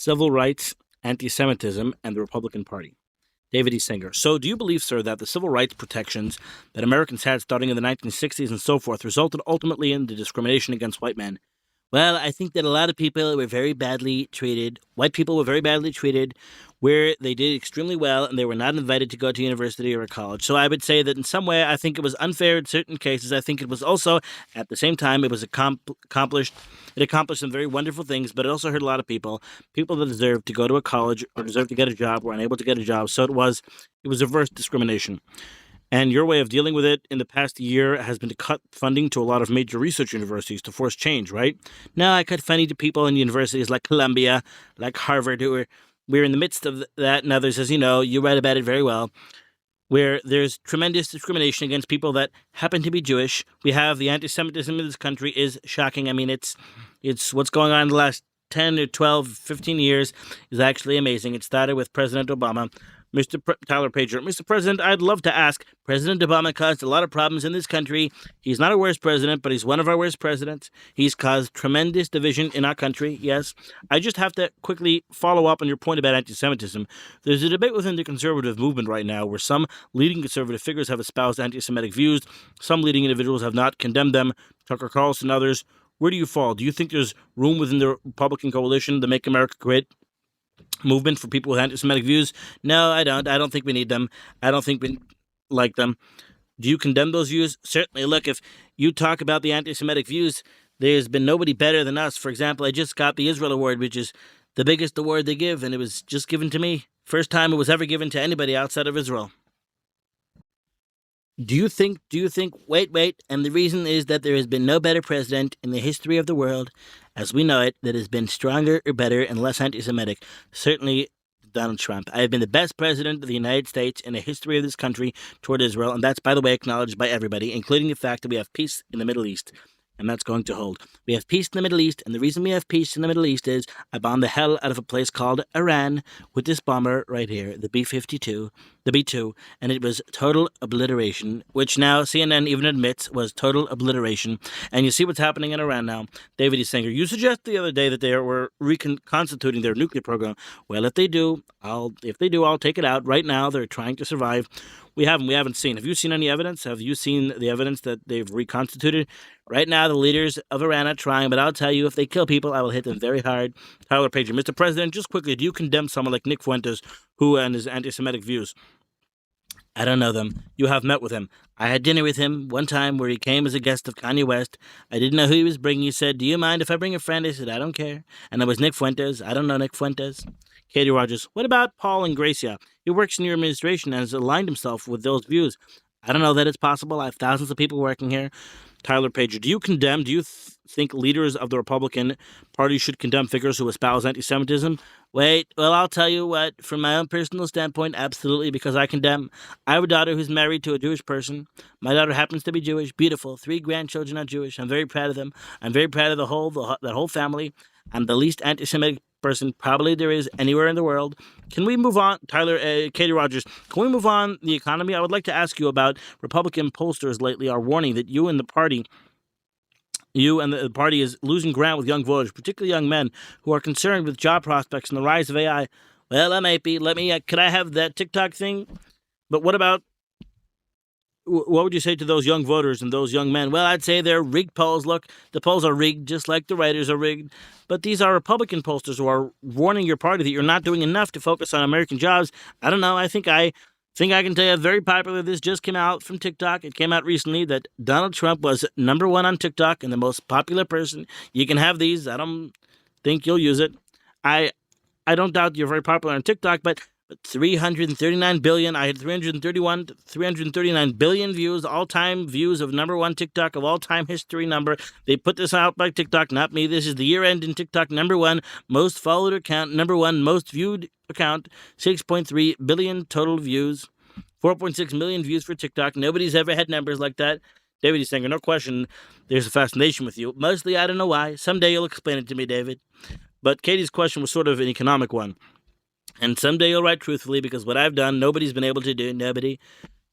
civil rights, anti-Semitism, and the Republican Party. David E. Singer. So, do you believe, sir, that the civil rights protections that Americans had starting in the 1960s and so forth resulted ultimately in the discrimination against white men? Well, I think that a lot of people were very badly treated. White people were very badly treated, where they did extremely well and they were not invited to go to university or college. So I would say that in some way, I think it was unfair in certain cases. I think it was also, at the same time, it was accomplished. It accomplished some very wonderful things, but it also hurt a lot of people. People that deserved to go to a college or deserved to get a job were unable to get a job. So it was reverse discrimination. And your way of dealing with it in the past year has been to cut funding to a lot of major research universities to force change, right? Now, I cut funding to people in universities like Columbia, like Harvard, we're in the midst of that, and others, as you know, you write about it very well, where there's tremendous discrimination against people that happen to be Jewish. We have the anti-Semitism in this country is shocking. I mean, it's what's going on in the last 10 or 12, 15 years is actually amazing. It started with President Obama. Tyler Pager. Mr. President, I'd love to ask, President Obama caused a lot of problems in this country. He's not our worst president, but he's one of our worst presidents. He's caused tremendous division in our country, yes. I just have to quickly follow up on your point about anti-Semitism. There's a debate within the conservative movement right now where some leading conservative figures have espoused anti-Semitic views. Some leading individuals have not condemned them. Tucker Carlson and others. Where do you fall? Do you think there's room within the Republican coalition to make America great movement for people with anti-Semitic views? No, I don't. I don't think we need them. I don't think we like them. Do you condemn those views? Certainly. Look, if you talk about the anti-Semitic views, there's been nobody better than us. For example, I just got the Israel Award, which is the biggest award they give, and it was just given to me. First time it was ever given to anybody outside of Israel. Do you think, wait, and the reason is that there has been no better president in the history of the world, as we know it, that has been stronger or better and less anti-Semitic. Certainly Donald Trump. I have been the best president of the United States in the history of this country toward Israel, and that's, by the way, acknowledged by everybody, including the fact that we have peace in the Middle East. And that's going to hold. We have peace in the Middle East, and the reason we have peace in the Middle East is I bombed the hell out of a place called Iran with this bomber right here, the B-52, the B-2, and it was total obliteration, which now CNN even admits was total obliteration. And you see what's happening in Iran now. David E. Singer, you suggested the other day that they were reconstituting their nuclear program. Well, if they do, I'll take it out. Right now, they're trying to survive. We haven't seen. Have you seen any evidence? Have you seen the evidence that they've reconstituted? Right now, the leaders of Iran are trying, but I'll tell you, if they kill people, I will hit them very hard. Tyler Pager, Mr. President, just quickly, do you condemn someone like Nick Fuentes, who and his anti-Semitic views? I don't know them. You have met with him. I had dinner with him one time where he came as a guest of Kanye West. I didn't know who he was bringing. He said, do you mind if I bring a friend? I said, I don't care. And it was Nick Fuentes. I don't know Nick Fuentes. Katie Rogers, what about Paul Ingrassia? He works in your administration and has aligned himself with those views. I don't know that it's possible. I have thousands of people working here. Tyler Pager, do you think leaders of the Republican Party should condemn figures who espouse anti-Semitism? Wait, well, I'll tell you what, from my own personal standpoint, absolutely, because I have a daughter who's married to a Jewish person. My daughter happens to be Jewish, beautiful. 3 grandchildren are Jewish. I'm very proud of them. I'm very proud of that whole family. I'm the least anti-Semitic person probably there is anywhere in the world. Can we move on, Katie Rogers, can we move on the economy? I would like to ask you about Republican pollsters lately are warning that you and the party is losing ground with young voters, particularly young men who are concerned with job prospects and the rise of AI. Well, that might be. Could I have that TikTok thing? But what would you say to those young voters and those young men? Well, I'd say they're rigged polls. Look, the polls are rigged just like the writers are rigged. But these are Republican pollsters who are warning your party that you're not doing enough to focus on American jobs. I don't know. I think I can tell you very popular. This just came out from TikTok. It came out recently that Donald Trump was #1 on TikTok and the most popular person. You can have these. I don't think you'll use it. I don't doubt you're very popular on TikTok, but 339 billion. I had 339 billion views, all-time views of #1 TikTok of all-time history number. They put this out by TikTok, not me. This is the year-end in TikTok, #1 most followed account, #1 most viewed account, 6.3 billion total views, 4.6 million views for TikTok. Nobody's ever had numbers like that. David E. Singer, no question, there's a fascination with you. Mostly, I don't know why. Someday you'll explain it to me, David. But Katie's question was sort of an economic one. And someday you'll write truthfully, because what I've done, nobody's been able to do. Nobody.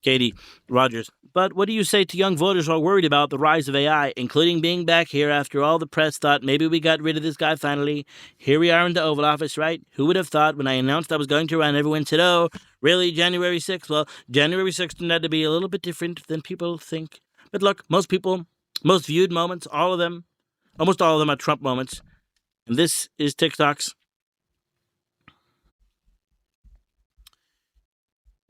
Katie Rogers. But what do you say to young voters who are worried about the rise of AI, including being back here after all the press thought maybe we got rid of this guy finally? Here we are in the Oval Office, right? Who would have thought when I announced I was going to run, everyone said, oh, really, January 6th? Well, January 6th turned out to be a little bit different than people think. But look, most people, most viewed moments, all of them, almost all of them are Trump moments. And this is TikTok's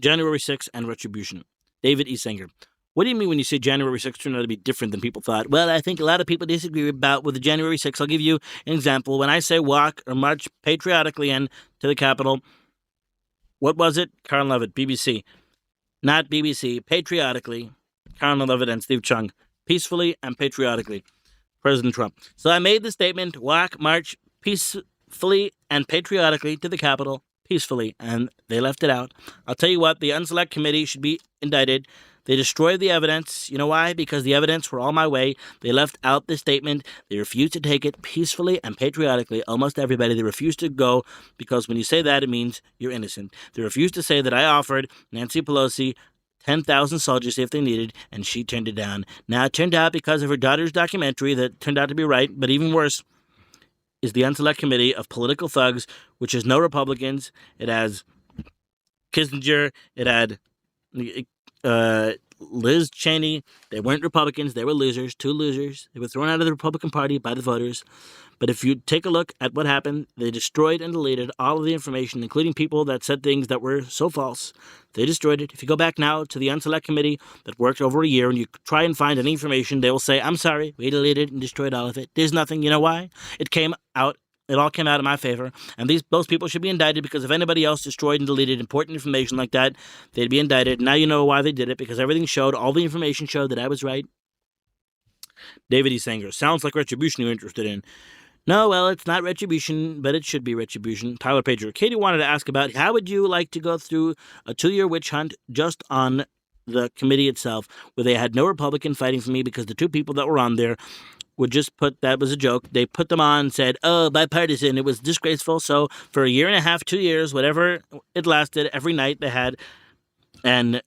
January 6th and retribution. David E. Singer. What do you mean when you say January 6th turned out to be different than people thought? Well, I think a lot of people disagree about with the January 6th. I'll give you an example. When I say walk or march patriotically into the Capitol, what was it? Karen Levitt, BBC. Not BBC. Patriotically. Karen Levitt and Steve Chung. Peacefully and patriotically. President Trump. So I made the statement, walk, march peacefully and patriotically to the Capitol. Peacefully, and they left it out. I'll tell you what, the Unselect Committee should be indicted. They destroyed the evidence. You know why? Because the evidence were all my way. They left out the statement. They refused to take it peacefully and patriotically. Almost everybody. They refused to go because when you say that, it means you're innocent. They refused to say that I offered Nancy Pelosi 10,000 soldiers if they needed, and she turned it down. Now, it turned out because of her daughter's documentary that turned out to be right, but even worse is the Unselect Committee of political thugs, which has no Republicans. It has Kissinger. It had Liz Cheney. They weren't Republicans. They were losers, two losers. They were thrown out of the Republican Party by the voters. But if you take a look at what happened, they destroyed and deleted all of the information, including people that said things that were so false. They destroyed it. If you go back now to the Unselect Committee that worked over a year and you try and find any information, they will say, I'm sorry, we deleted and destroyed all of it. There's nothing. You know why? It all came out in my favor. And those people should be indicted because if anybody else destroyed and deleted important information like that, they'd be indicted. Now you know why they did it, because everything showed, all the information showed that I was right. David E. Sanger. Sounds like retribution you're interested in. No, well, it's not retribution, but it should be retribution. Tyler Pager. Katie wanted to ask about how would you like to go through a 2-year witch hunt just on the committee itself, where they had no Republican fighting for me because the two people that were on there would just that was a joke. They put them on and said, oh, bipartisan. It was disgraceful. So for a year and a half, 2 years, whatever it lasted, every night they had. And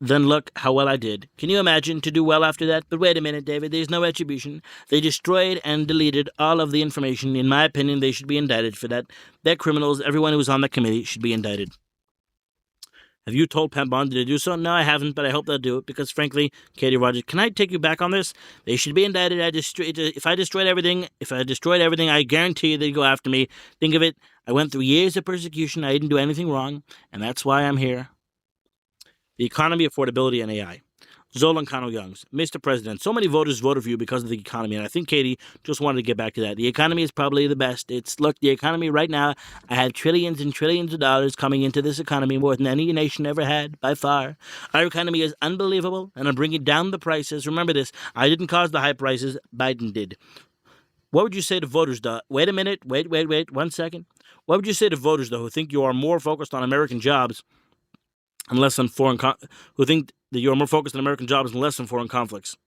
then look how well I did. Can you imagine to do well after that? But wait a minute, David, there's no retribution. They destroyed and deleted all of the information. In my opinion, they should be indicted for that. They're criminals. Everyone who was on that committee should be indicted. Have you told Pam Bondi to do so? No, I haven't, but I hope they'll do it because, frankly, Katie Rogers, can I take you back on this? They should be indicted. If I destroyed everything, I guarantee you they'd go after me. Think of it. I went through years of persecution. I didn't do anything wrong, and that's why I'm here. The economy, affordability, and AI. Zolan Kano-Youngs. Mr. President, so many voters voted for you because of the economy, and I think Katie just wanted to get back to that. The economy is probably the best. Look, the economy right now, I have trillions and trillions of dollars coming into this economy, more than any nation ever had, by far. Our economy is unbelievable, and I'm bringing down the prices. Remember this, I didn't cause the high prices, Biden did. What would you say to voters, though? Wait a minute, wait, 1 second. What would you say to voters, though, who think you are more focused on American jobs and less on who think that you're more focused on American jobs and less on foreign conflicts?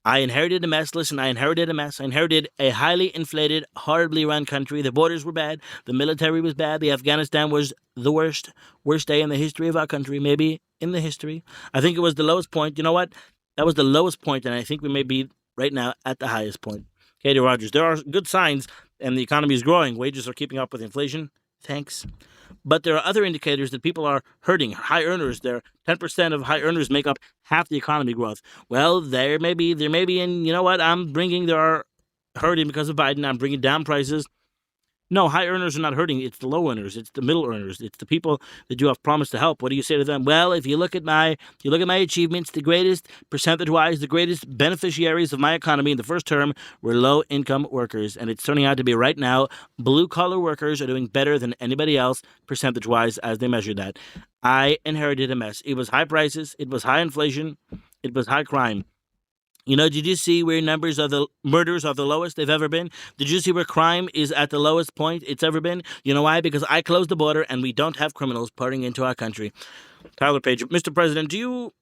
I inherited a mess. Listen, I inherited a mess. I inherited a highly inflated, horribly run country. The borders were bad. The military was bad. The Afghanistan was the worst day in the history of our country, maybe in the history. I think it was the lowest point. You know what? That was the lowest point, and I think we may be right now at the highest point. Katie Rogers, there are good signs, and the economy is growing. Wages are keeping up with inflation. Thanks. But there are other indicators that people are hurting. High earners, 10% of high earners make up half the economy growth. Well, there may be, and you know what? They are hurting because of Biden. I'm bringing down prices. No, high earners are not hurting. It's the low earners. It's the middle earners. It's the people that you have promised to help. What do you say to them? Well, if you look at my achievements, the greatest percentage-wise, the greatest beneficiaries of my economy in the first term were low-income workers, and it's turning out to be right now blue-collar workers are doing better than anybody else percentage-wise as they measure that. I inherited a mess. It was high prices. It was high inflation. It was high crime. Did you see where numbers of the murders are the lowest they've ever been? Did you see where crime is at the lowest point it's ever been? You know why? Because I closed the border and we don't have criminals pouring into our country. Tyler Page, Mr. President, do you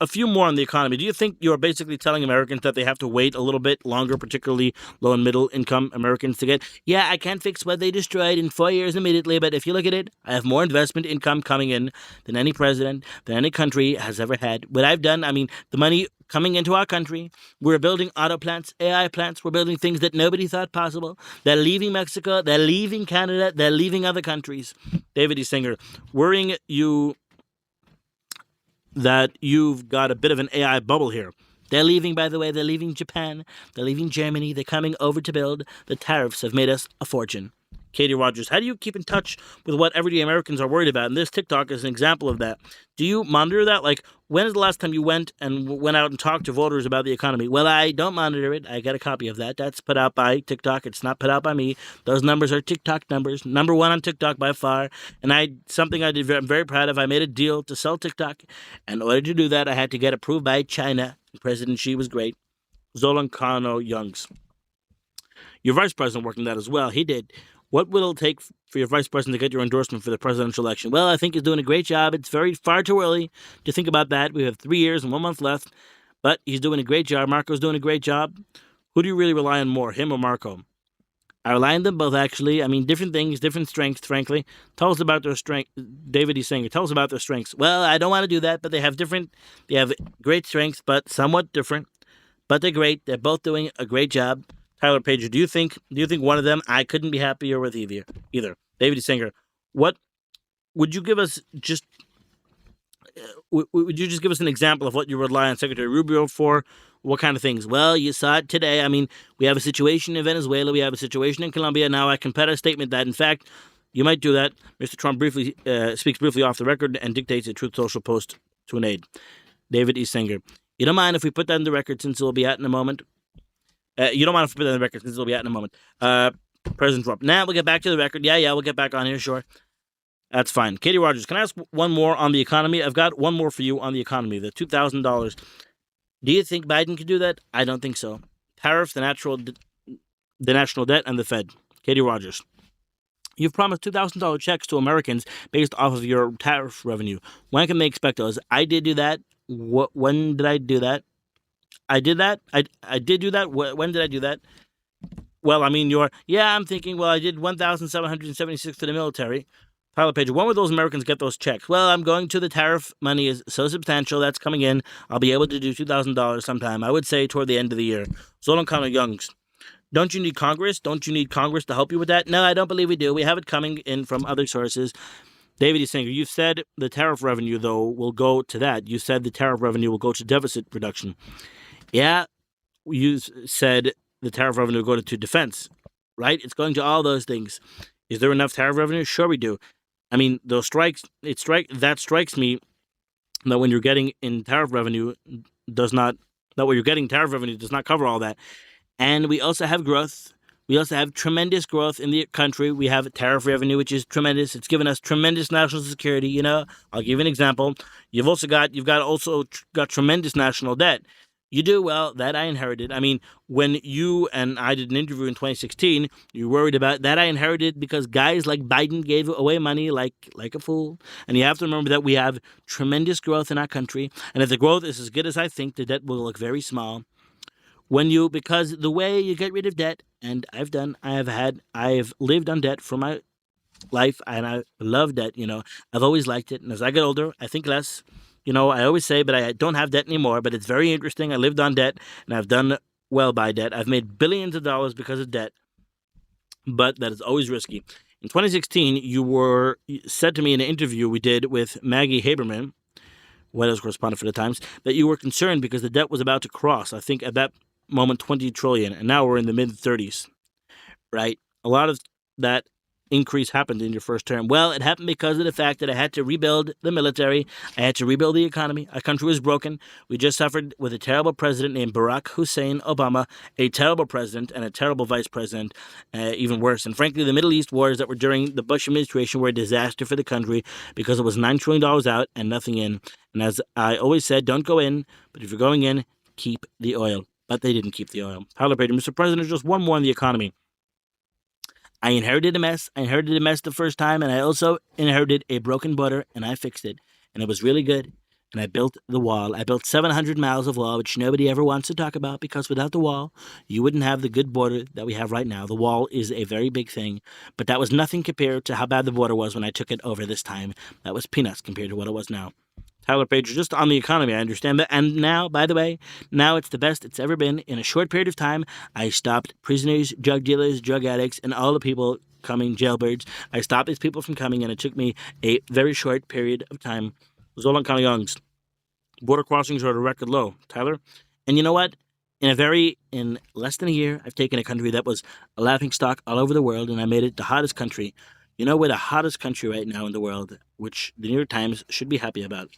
a few more on the economy. Do you think you're basically telling Americans that they have to wait a little bit longer, particularly low and middle income Americans, to get, yeah, I can't fix what they destroyed in 4 years immediately, but if you look at it, I have more investment income coming in than any president, than any country has ever had. What I've done, I mean, the money coming into our country, we're building auto plants, AI plants, we're building things that nobody thought possible. They're leaving Mexico, they're leaving Canada, they're leaving other countries. David E. Singer, worrying you that you've got a bit of an AI bubble here. They're leaving, by the way, they're leaving Japan, they're leaving Germany, they're coming over to build. The tariffs have made us a fortune. Katie Rogers, how do you keep in touch with what everyday Americans are worried about? And this TikTok is an example of that. Do you monitor that? Like, when is the last time you went out and talked to voters about the economy? Well, I don't monitor it. I got a copy of that. That's put out by TikTok. It's not put out by me. Those numbers are TikTok numbers. Number one on TikTok by far. And something I did, I'm very proud of. I made a deal to sell TikTok. And in order to do that, I had to get approved by China. President Xi was great. Zolan Kano Youngs. Your vice president worked on that as well. He did. What will it take for your vice president to get your endorsement for the presidential election? Well, I think he's doing a great job. It's far too early to think about that. We have 3 years and 1 month left, but he's doing a great job. Marco's doing a great job. Who do you really rely on more, him or Marco? I rely on them both, actually. I mean, different things, different strengths, frankly. Tell us about their strength. David E. Singer, tell us about their strengths. Well, I don't want to do that, but they have great strengths, but somewhat different. But they're great. They're both doing a great job. Tyler Pager, do you think one of them? I couldn't be happier with either. David E. Singer, what would you give us? Would you just give us an example of what you rely on Secretary Rubio for? What kind of things? Well, you saw it today. I mean, we have a situation in Venezuela. We have a situation in Colombia. Now I can put a statement that, in fact, you might do that. Mr. Trump speaks briefly off the record and dictates a Truth Social post to an aide. David E. Singer, you don't mind if we put that in the record since it will be out in a moment? You don't mind if we put that in the record since it'll be out in a moment. President Trump. Now we'll get back to the record. Yeah, we'll get back on here, sure. That's fine. Katie Rogers, can I ask one more on the economy? I've got one more for you on the economy, the $2,000. Do you think Biden could do that? I don't think so. Tariffs, the national debt, and the Fed. Katie Rogers. You've promised $2,000 checks to Americans based off of your tariff revenue. When can they expect those? I did do that. When did I do that? I did that. I did do that. When did I do that? Well, I mean, I'm thinking, well, I did 1,776 to the military. Tyler Pager, when will those Americans get those checks? Well, I'm going to the tariff money is so substantial that's coming in. I'll be able to do $2,000 sometime. I would say toward the end of the year. Zolan Kano Youngs, don't you need Congress? Don't you need Congress to help you with that? No, I don't believe we do. We have it coming in from other sources. David E. Singer, you said the tariff revenue, though, will go to that. You said the tariff revenue will go to deficit reduction. Yeah, you said the tariff revenue will go to defense, right? It's going to all those things. Is there enough tariff revenue? Sure we do. I mean, those strikes, that strikes me that when you're getting in tariff revenue does not cover all that. And we also have growth. We also have tremendous growth in the country. We have tariff revenue, which is tremendous. It's given us tremendous national security. I'll give you an example. You've also got tremendous national debt. You do? Well, that I inherited. I mean, when you and I did an interview in 2016, you worried about that I inherited because guys like Biden gave away money like a fool. And you have to remember that we have tremendous growth in our country. And if the growth is as good as I think, the debt will look very small. Because the way you get rid of debt, and I've lived on debt for my life, and I love debt, I've always liked it. And as I get older, I think less. I always say, but I don't have debt anymore, but it's very interesting. I lived on debt, and I've done well by debt. I've made billions of dollars because of debt, but that is always risky. In 2016, you said to me in an interview we did with Maggie Haberman, White House correspondent for the Times, that you were concerned because the debt was about to cross, I think at that moment, 20 trillion, and now we're in the mid-30s, right? A lot of that increase happened in your first term? Well, it happened because of the fact that I had to rebuild the military. I had to rebuild the economy. Our country was broken. We just suffered with a terrible president named Barack Hussein Obama, a terrible president and a terrible vice president, even worse. And frankly, the Middle East wars that were during the Bush administration were a disaster for the country because it was $9 trillion out and nothing in. And as I always said, don't go in, but if you're going in, keep the oil. But they didn't keep the oil. Tyler Pager, Mr. President, just one more on the economy. I inherited a mess. I inherited a mess the first time, and I also inherited a broken border, and I fixed it. And it was really good. and I built the wall. I built 700 miles of wall, which nobody ever wants to talk about, because without the wall, you wouldn't have the good border that we have right now. The wall is a very big thing, but that was nothing compared to how bad the border was when I took it over this time. That was peanuts compared to what it was now. Tyler Pager, just on the economy, I understand that. And now, by the way, now it's the best it's ever been. In a short period of time, I stopped prisoners, drug dealers, drug addicts, and all the people coming, jailbirds. I stopped these people from coming, and it took me a very short period of time. Zolan Kanyang's border crossings are at a record low, Tyler. And you know what? In less than a year, I've taken a country that was a laughingstock all over the world, and I made it the hottest country. You know, we're the hottest country right now in the world, which the New York Times should be happy about.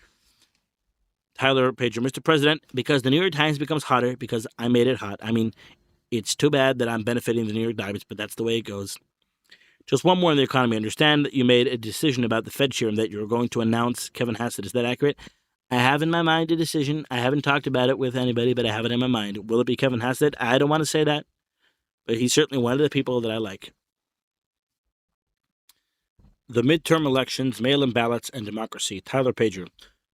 Tyler Pager, Mr. President, because the New York Times becomes hotter because I made it hot. I mean, it's too bad that I'm benefiting the New York Times, but that's the way it goes. Just one more in the economy. I understand that you made a decision about the Fed chair and that you're going to announce Kevin Hassett. Is that accurate? I have in my mind a decision. I haven't talked about it with anybody, but I have it in my mind. Will it be Kevin Hassett? I don't want to say that, but he's certainly one of the people that I like. The midterm elections, mail-in ballots, and democracy. Tyler Pager.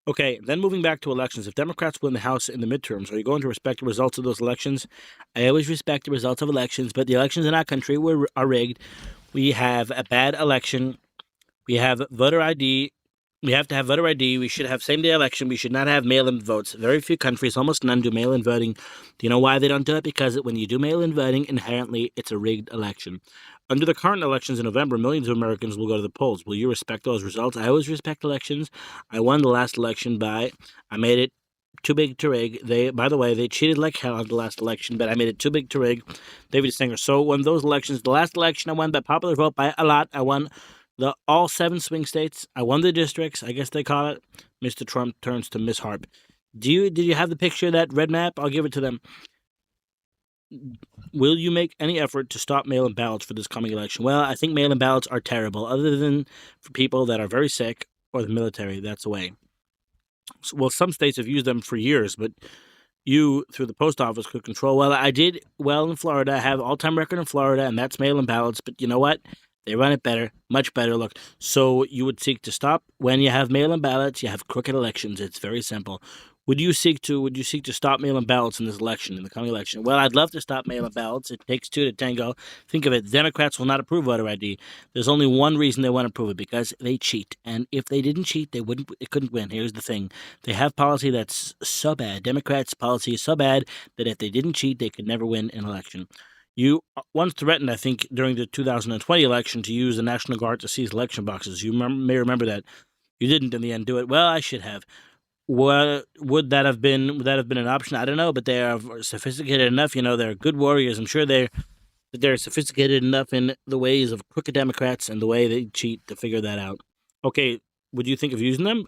Okay, then moving back to elections. If Democrats win the House in the midterms, are you going to respect the results of those elections? I always respect the results of elections, but the elections in our country are rigged. We have a bad election. We have voter ID. We have to have voter ID. We should have same-day election. We should not have mail-in votes. Very few countries, almost none, do mail-in voting. Do you know why they don't do it? Because when you do mail-in voting, inherently, it's a rigged election. Under the current elections in November, millions of Americans will go to the polls. Will you respect those results? I always respect elections. I won the last election I made it too big to rig. By the way, they cheated like hell on the last election, but I made it too big to rig. David Singer. So when those elections, the last election I won by popular vote by a lot. I won all 7 swing states. I won the districts, I guess they call it. Mr. Trump turns to Miss Harp. Did you have the picture of that red map? I'll give it to them. Will you make any effort to stop mail-in ballots for this coming election? Well, I think mail-in ballots are terrible, other than for people that are very sick or the military. That's the way. Well, some states have used them for years, but you, through the post office, could control. Well, I did well in Florida. I have all-time record in Florida, and that's mail-in ballots. But you know what? They run it better, much better. Look, so you would seek to stop when you have mail-in ballots. You have crooked elections. It's very simple. Would you seek to stop mail-in ballots in this election, in the coming election? Well, I'd love to stop mail-in ballots. It takes 2 to tango. Think of it. Democrats will not approve voter ID. There's only one reason they want to approve it, because they cheat. And if they didn't cheat, they couldn't win. Here's the thing. They have policy that's so bad. Democrats' policy is so bad that if they didn't cheat, they could never win an election. You once threatened, I think, during the 2020 election to use the National Guard to seize election boxes. You may remember that. You didn't in the end do it. Well, I should have. What would that have been? Would that have been an option? I don't know, but they are sophisticated enough. You know, they're good warriors. I'm sure they're sophisticated enough in the ways of crooked Democrats and the way they cheat to figure that out. Okay, would you think of using them?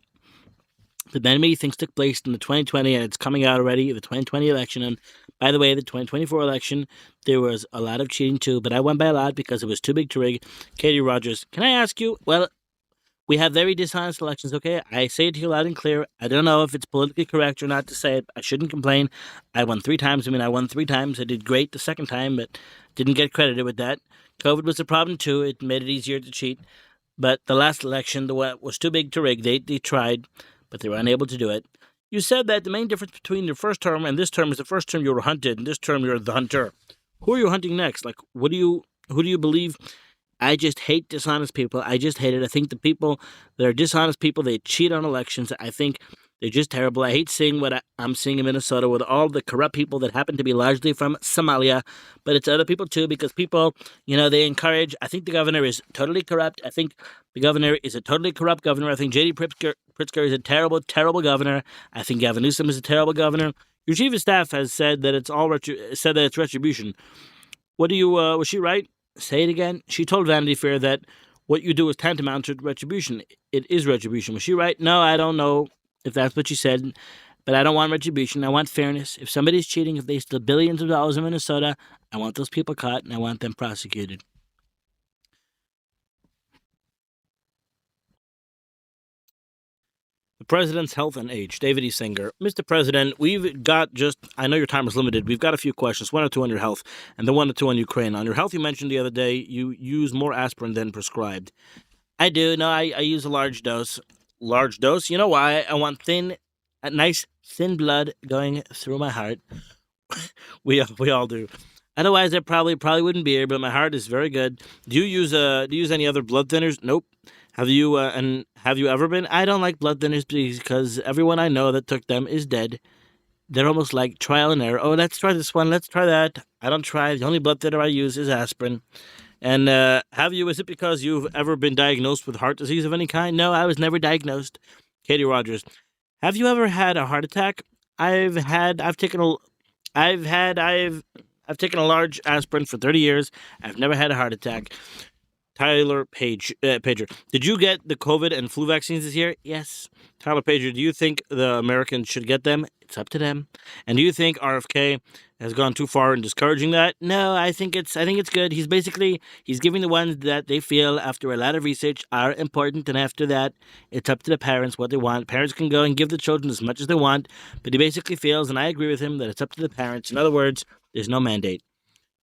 The many things took place in the 2020, and it's coming out already, the 2020 election. And by the way, the 2024 election, there was a lot of cheating too, but I won by a lot because it was too big to rig. Katie Rogers, can I ask you? Well, we have very dishonest elections, okay? I say it to you loud and clear. I don't know if it's politically correct or not to say it. I shouldn't complain. I won 3 times. I won 3 times. I did great the second time, but didn't get credited with that. COVID was a problem too. It made it easier to cheat. But the last election, the one was too big to rig. They tried, but they were unable to do it. You said that the main difference between your first term and this term is the first term you were hunted, and this term you're the hunter. Who are you hunting next? Like, who do you believe? I just hate dishonest people. I just hate it. I think the people that are dishonest people, they cheat on elections. I think they're just terrible. I hate seeing what I'm seeing in Minnesota with all the corrupt people that happen to be largely from Somalia. But it's other people too, because people, they encourage. I think the governor is totally corrupt. I think the governor is a totally corrupt governor. I think J.D. Pritzker is a terrible, terrible governor. I think Gavin Newsom is a terrible governor. Your chief of staff has said that it's retribution. Was she right? Say it again. She told Vanity Fair that what you do is tantamount to retribution. It is retribution. Was she right? No, I don't know if that's what she said, but I don't want retribution. I want fairness. If somebody's cheating, if they steal billions of dollars in Minnesota, I want those people caught and I want them prosecuted. The President's Health and Age, David E. Singer. Mr. President, I know your time is limited. We've got a few questions, 1 or 2 on your health, and then 1 or 2 on Ukraine. On your health, you mentioned the other day you use more aspirin than prescribed. I do. No, I use a large dose. Large dose? You know why? I want thin, a nice thin blood going through my heart. We all do. Otherwise, I probably wouldn't be here. But my heart is very good. Do you use any other blood thinners? Nope. Have you ever been? I don't like blood thinners because everyone I know that took them is dead. They're almost like trial and error. Oh, let's try this one. Let's try that. I don't try. The only blood thinner I use is aspirin. And have you? Is it because you've ever been diagnosed with heart disease of any kind? No, I was never diagnosed. Katie Rogers, have you ever had a heart attack? I've had. I've taken a. I've had. I've taken a large aspirin for 30 years. I've never had a heart attack. Tyler Pager, did you get the COVID and flu vaccines this year? Yes. Tyler Pager, do you think the Americans should get them? It's up to them. And do you think RFK has gone too far in discouraging that? No, I think it's good. He's giving the ones that they feel after a lot of research are important, and after that, it's up to the parents what they want. Parents can go and give the children as much as they want, but he basically feels, and I agree with him, that it's up to the parents. In other words, there's no mandate.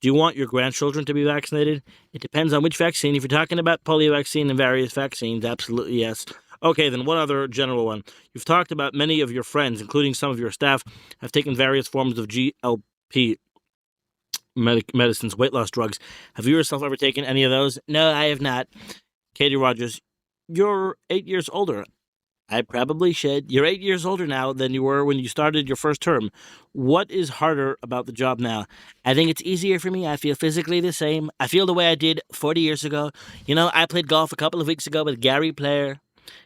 Do you want your grandchildren to be vaccinated? It depends on which vaccine. If you're talking about polio vaccine and various vaccines, absolutely yes. Okay, then one other general one. You've talked about many of your friends, including some of your staff, have taken various forms of GLP medicines, weight loss drugs. Have you yourself ever taken any of those? No, I have not. Katie Rogers, you're 8 years older. I probably should. You're 8 years older now than you were when you started your first term. What is harder about the job now? I think it's easier for me. I feel physically the same. I feel the way I did 40 years ago. You know, I played golf a couple of weeks ago with Gary Player.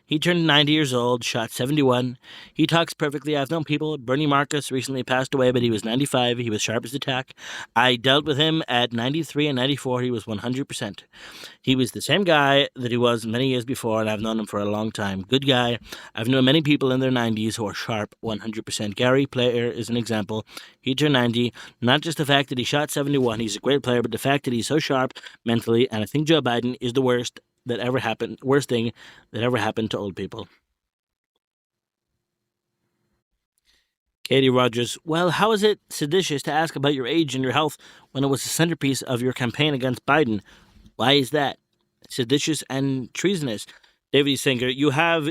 He turned 90 years old, shot 71. He talks perfectly. I've known people. Bernie Marcus recently passed away, but he was 95. He was sharp as a tack. I dealt with him at 93 and 94. He was 100%. He was the same guy that he was many years before, and I've known him for a long time. Good guy. I've known many people in their 90s who are sharp 100%. Gary Player is an example. He turned 90. Not just the fact that he shot 71, he's a great player, but the fact that he's so sharp mentally, and I think Joe Biden is the worst thing that ever happened to old people. Katie Rogers, well, how is it seditious to ask about your age and your health when it was the centerpiece of your campaign against Biden? Why is that? Seditious and treasonous. David E. Singer, you have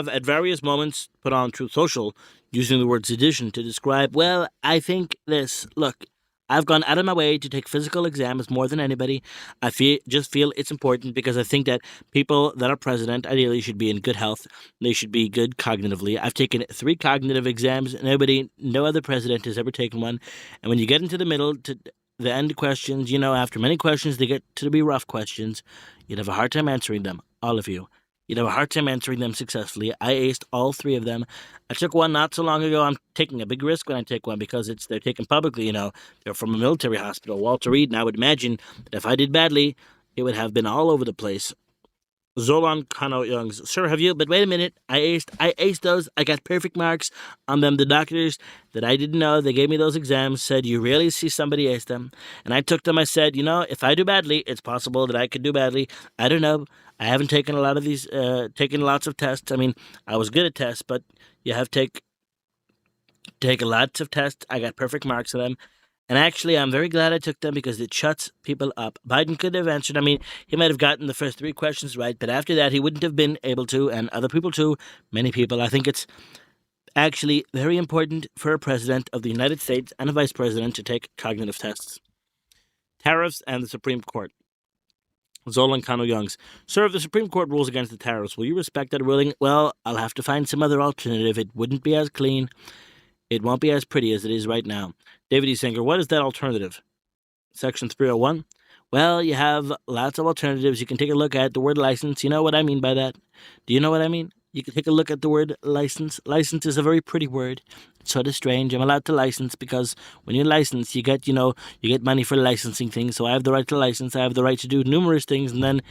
at various moments put on Truth Social using the word sedition to describe, well, I think this. Look, I've gone out of my way to take physical exams more than anybody. I just feel it's important because I think that people that are president ideally should be in good health. They should be good cognitively. I've taken 3 cognitive exams. No other president has ever taken one. And when you get into the middle to the end questions, you know, after many questions, they get to be rough questions. You'd have a hard time answering them, all of you. You'd have a hard time answering them successfully. I aced all 3 of them. I took one not so long ago. I'm taking a big risk when I take one because they're taken publicly, you know. They're from a military hospital, Walter Reed, and I would imagine that if I did badly, it would have been all over the place. Zolan Kano Youngs, sir, have you? But wait a minute, I aced those. I got perfect marks on them. The doctors that I didn't know, they gave me those exams, said you rarely see somebody ace them. And I took them. I said, you know, if I do badly, it's possible that I could do badly. I don't know. I haven't taken a lot of these, taken lots of tests. I mean, I was good at tests, but you have take lots of tests. I got perfect marks on them. And actually, I'm very glad I took them because it shuts people up. Biden could have answered. I mean, he might have gotten the first 3 questions right, but after that, he wouldn't have been able to, and other people too, many people. I think it's actually very important for a president of the United States and a vice president to take cognitive tests. Tariffs and the Supreme Court. Zolan Kano Youngs. Sir, if the Supreme Court rules against the tariffs, will you respect that ruling? Well, I'll have to find some other alternative. It wouldn't be as clean. It won't be as pretty as it is right now. David E. Singer, what is that alternative? Section 301. Well, you have lots of alternatives. You can take a look at the word license. You know what I mean by that? Do you know what I mean? You can take a look at the word license. License is a very pretty word. It's sort of strange. I'm allowed to license because when you license, you get money for licensing things. So I have the right to license. I have the right to do numerous things. And then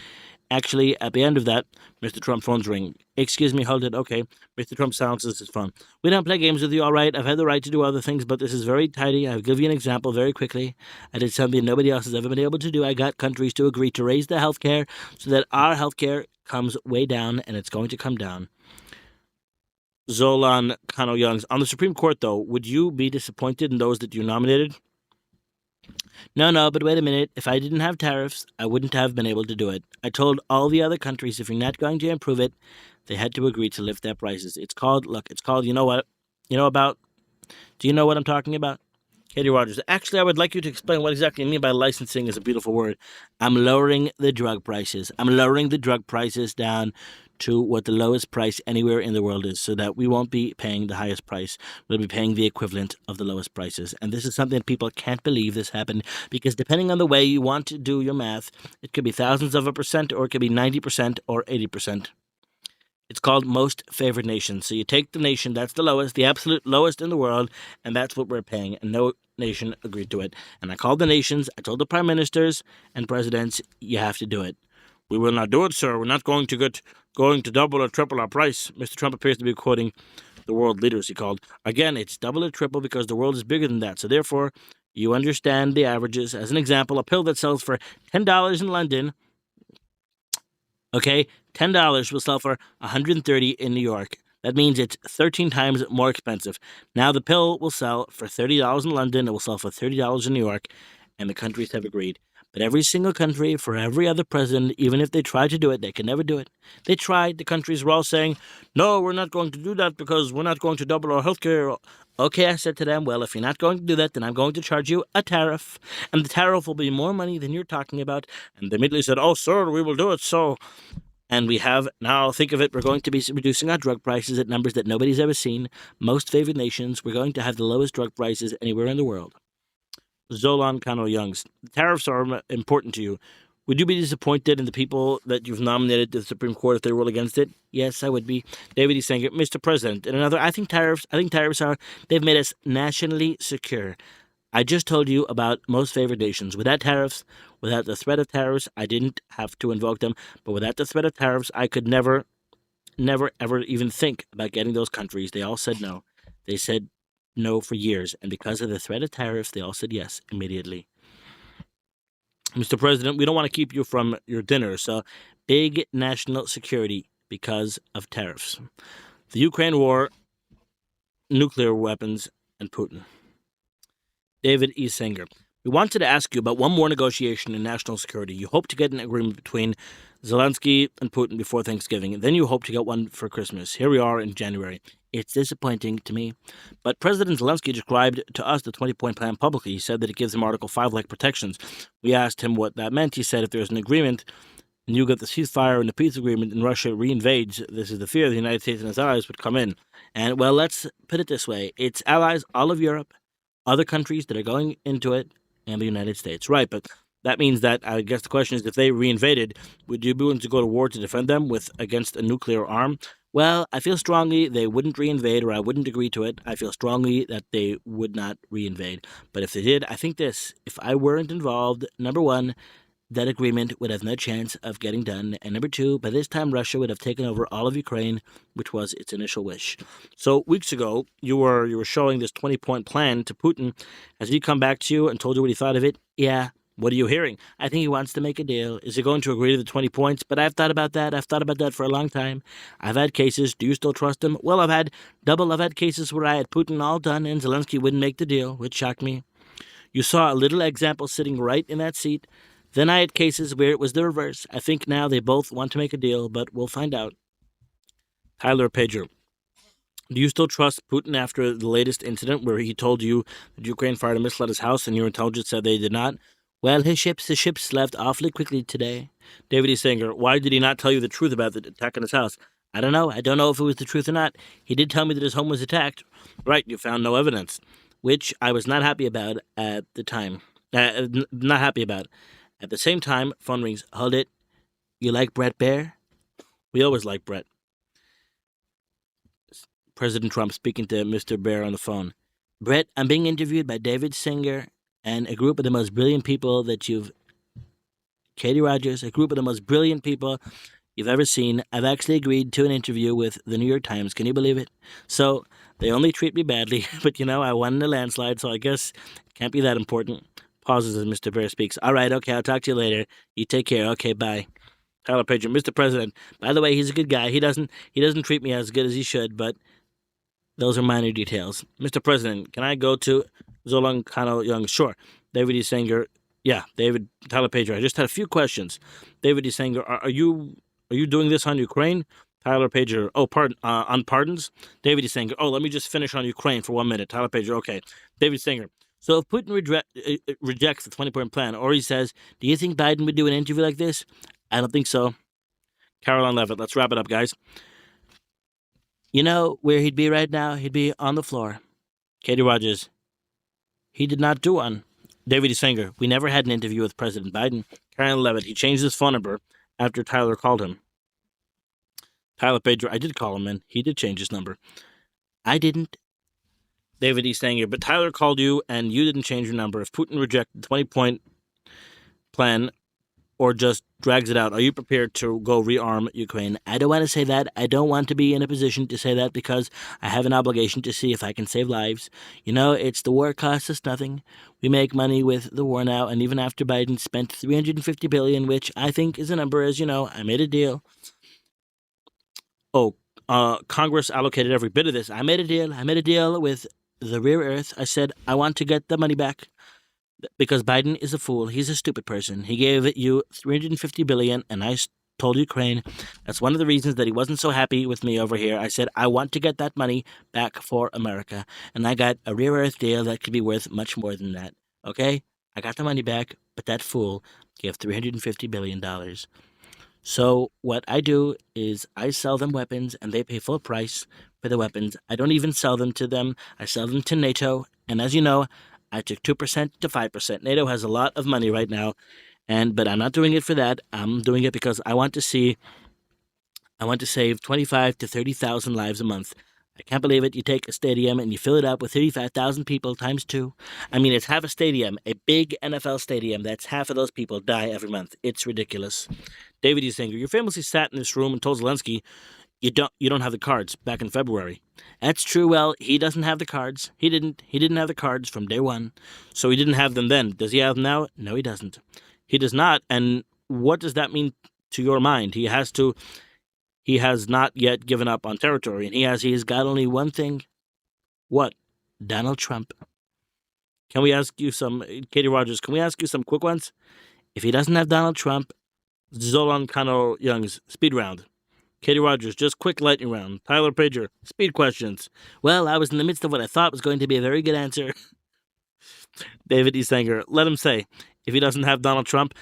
actually, at the end of that, Mr. Trump's phone's ring. Excuse me, hold it. Okay. Mr. Trump silences his phone. We don't play games with you, all right? I've had the right to do other things, but this is very tidy. I'll give you an example very quickly. I did something nobody else has ever been able to do. I got countries to agree to raise the health care so that our health care comes way down, and it's going to come down. Zolan Kano Youngs. On the Supreme Court, though, would you be disappointed in those that you nominated? No, but wait a minute. If I didn't have tariffs, I wouldn't have been able to do it. I told all the other countries if you're not going to improve it, they had to agree to lift their prices. It's called, you know what? about, do you know what I'm talking about? Katie Rogers. Actually, I would like you to explain what exactly you mean by licensing is a beautiful word. I'm lowering the drug prices. I'm lowering the drug prices down to what the lowest price anywhere in the world is so that we won't be paying the highest price. We'll be paying the equivalent of the lowest prices. And this is something that people can't believe this happened because depending on the way you want to do your math, it could be thousands of a percent or it could be 90% or 80%. It's called most favored nation. So you take the nation that's the lowest, the absolute lowest in the world, and that's what we're paying. And no nation agreed to it. And I called the nations, I told the prime ministers and presidents, you have to do it. We will not do it, sir. We're not going to double or triple our price. Mr. Trump appears to be quoting the world leaders he called. Again, it's double or triple because the world is bigger than that. So therefore, you understand the averages. As an example, a pill that sells for $10 in London, okay, $10 will sell for $130 in New York. That means it's 13 times more expensive. Now the pill will sell for $30 in London. It will sell for $30 in New York, and the countries have agreed. But every single country, for every other president, even if they try to do it, they can never do it. They tried. The countries were all saying, no, we're not going to do that because we're not going to double our health care. Okay, I said to them, well, if you're not going to do that, then I'm going to charge you a tariff. And the tariff will be more money than you're talking about. And they immediately said, oh, sir, we will do it. So, and we have, now think of it, we're going to be reducing our drug prices at numbers that nobody's ever seen. Most favored nations, we're going to have the lowest drug prices anywhere in the world. Zolan Kano-Youngs, the tariffs are important to you. Would you be disappointed in the people that you've nominated to the Supreme Court if they rule against it? Yes, I would be. David E. Sanger, Mr. President, and another, I think tariffs they've made us nationally secure. I just told you about most favored nations. Without tariffs, without the threat of tariffs, I didn't have to invoke them. But without the threat of tariffs, I could never, ever even think about getting those countries. They all said no. They said no for years. And because of the threat of tariffs, they all said yes immediately. Mr. President, we don't want to keep you from your dinner, so big national security because of tariffs. The Ukraine war, nuclear weapons, and Putin. David E. Sanger. We wanted to ask you about one more negotiation in national security. You hope to get an agreement between Zelensky and Putin before Thanksgiving, and then you hope to get one for Christmas. Here we are in January. It's disappointing to me. But President Zelensky described to us the 20-point plan publicly. He said that it gives him Article 5-like protections. We asked him what that meant. He said if there's an agreement and you get the ceasefire and the peace agreement and Russia reinvades, this is the fear the United States and its allies would come in. And, well, let's put it this way. Its allies, all of Europe, other countries that are going into it, and the United States. Right, but that means that, I guess the question is, if they reinvaded, would you be willing to go to war to defend them against a nuclear arm? Well, I feel strongly they wouldn't reinvade, or I wouldn't agree to it. I feel strongly that they would not reinvade. But if they did, I think this. If I weren't involved, number one, that agreement would have no chance of getting done. And number two, by this time, Russia would have taken over all of Ukraine, which was its initial wish. So weeks ago, you were showing this 20-point plan to Putin. Has he come back to you and told you what he thought of it? Yeah. What are you hearing? I think he wants to make a deal. Is he going to agree to the 20 points? But I've thought about that. I've thought about that for a long time. I've had cases. Do you still trust him? Well, I've had cases where I had Putin all done and Zelensky wouldn't make the deal, which shocked me. You saw a little example sitting right in that seat. Then I had cases where it was the reverse. I think now they both want to make a deal, but we'll find out. Tyler Pager. Do you still trust Putin after the latest incident where he told you that Ukraine fired a missile at his house and your intelligence said they did not? Well, his ships left awfully quickly today. David E. Sanger, why did he not tell you the truth about the attack on his house? I don't know. I don't know if it was the truth or not. He did tell me that his home was attacked. Right, you found no evidence, which I was not happy about at the time. Not happy about. At the same time, phone rings. Hold it. You like Bret Baier? We always like Bret. President Trump speaking to Mr. Baier on the phone. Bret, I'm being interviewed by David Sanger and a group of the most brilliant people that Katie Rogers, a group of the most brilliant people you've ever seen. I've actually agreed to an interview with the New York Times. Can you believe it? So they only treat me badly, but I won in a landslide, so I guess it can't be that important. Pauses as Mr. Baier speaks. All right, okay, I'll talk to you later. You take care. Okay, bye. Tyler Pager, Mr. President. By the way, he's a good guy. He doesn't treat me as good as he should, but those are minor details. Mr. President, can I go to Zolan Kano-Youngs? Sure. David E. Sanger. Yeah, Tyler Pager. I just had a few questions. David E. Sanger, are you doing this on Ukraine? Tyler Pager. Oh, on pardons? David E. Sanger. Oh, let me just finish on Ukraine for 1 minute. Tyler Pager. Okay. David Sanger. So if Putin rejects the 20-point plan, or he says, do you think Biden would do an interview like this? I don't think so. Caroline Levitt. Let's wrap it up, guys. You know where he'd be right now? He'd be on the floor. Katie Rogers. He did not do one. David E. Sanger. We never had an interview with President Biden. Caroline Levitt. He changed his phone number after Tyler called him. Tyler Pager. I did call him, and he did change his number. I didn't. David E. Sanger, but Tyler called you and you didn't change your number. If Putin rejected the 20-point plan or just drags it out, are you prepared to go rearm Ukraine? I don't want to say that. I don't want to be in a position to say that because I have an obligation to see if I can save lives. You know, it's the war costs us nothing. We make money with the war now, and even after Biden spent $350 billion, which I think is a number, as you know, I made a deal. Congress allocated every bit of this. I made a deal with the rare earth. I said, I want to get the money back because Biden is a fool. He's a stupid person. He gave you $350 billion, and I told Ukraine that's one of the reasons that he wasn't so happy with me over here. I said, I want to get that money back for America, and I got a rare earth deal that could be worth much more than that. Okay? I got the money back, but that fool gave $350 billion. So what I do is I sell them weapons, and they pay full price for the weapons. I don't even sell them to them. I sell them to NATO. And as you know, I took 2% to 5%. NATO has a lot of money right now, but I'm not doing it for that. I'm doing it because I want to save 25 to 30,000 lives a month. I can't believe it. You take a stadium and you fill it up with 35,000 people times 2. I mean, it's half a stadium, a big NFL stadium. That's half of those people die every month. It's ridiculous. David E. Sanger, you famously sat in this room and told Zelensky you don't have the cards back in February. That's true. Well, he doesn't have the cards. He didn't have the cards from day one. So he didn't have them then. Does he have them now? No, he doesn't. He does not. And what does that mean to your mind? He has not yet given up on territory, and he's got only one thing. What? Donald Trump. Can we ask you some, Katie Rogers, can we ask you some quick ones? If he doesn't have Donald Trump, Zolan Kano-Young's speed round. Katie Rogers, just quick lightning round. Tyler Pager, speed questions. Well, I was in the midst of what I thought was going to be a very good answer. David E. Sanger, let him say, if he doesn't have Donald Trump,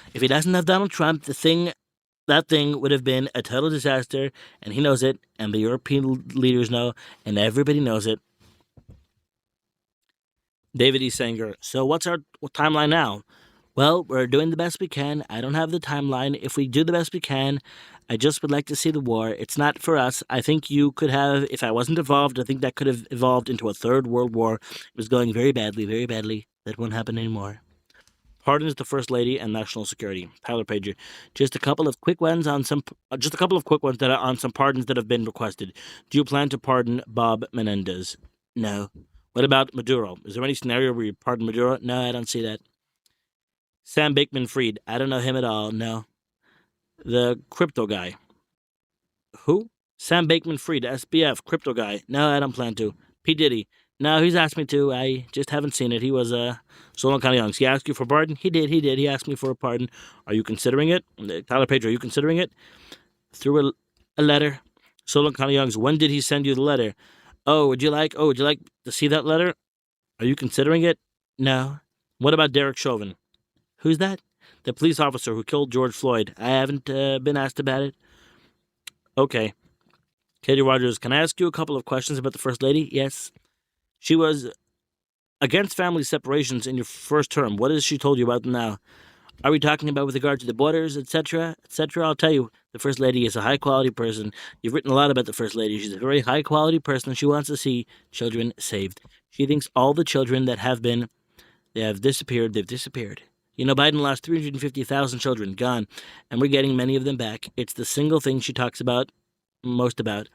that thing would have been a total disaster, and he knows it, and the European leaders know, and everybody knows it. David E. Sanger, so what's our timeline now? Well, we're doing the best we can. I don't have the timeline. If we do the best we can, I just would like to see the war. It's not for us. I think you could have, if I wasn't involved, I think that could have evolved into a third world war. It was going very badly, very badly. That won't happen anymore. Pardons the First Lady and National Security. Tyler Pager. Just a couple of quick ones on some pardons that have been requested. Do you plan to pardon Bob Menendez? No. What about Maduro? Is there any scenario where you pardon Maduro? No, I don't see that. Sam Bankman-Fried. I don't know him at all. No. The crypto guy. Who? Sam Bankman-Fried, SBF, crypto guy. No, I don't plan to. P. Diddy. No, he's asked me to. I just haven't seen it. He was Solon County Youngs. He asked you for pardon? He did. He asked me for a pardon. Are you considering it? Tyler Pager, are you considering it? Through a letter. Solon County Youngs, when did he send you the letter? Would you like to see that letter? Are you considering it? No. What about Derek Chauvin? Who's that? The police officer who killed George Floyd. I haven't been asked about it. Okay. Katie Rogers, can I ask you a couple of questions about the First Lady? Yes. She was against family separations in your first term. What has she told you about them now? Are we talking about with regard to the borders, etc., etc.? I'll tell you, the First Lady is a high-quality person. You've written a lot about the First Lady. She's a very high-quality person. She wants to see children saved. She thinks all the children that have disappeared, they've disappeared. You know, Biden lost 350,000 children, gone, and we're getting many of them back. It's the single thing she talks about most about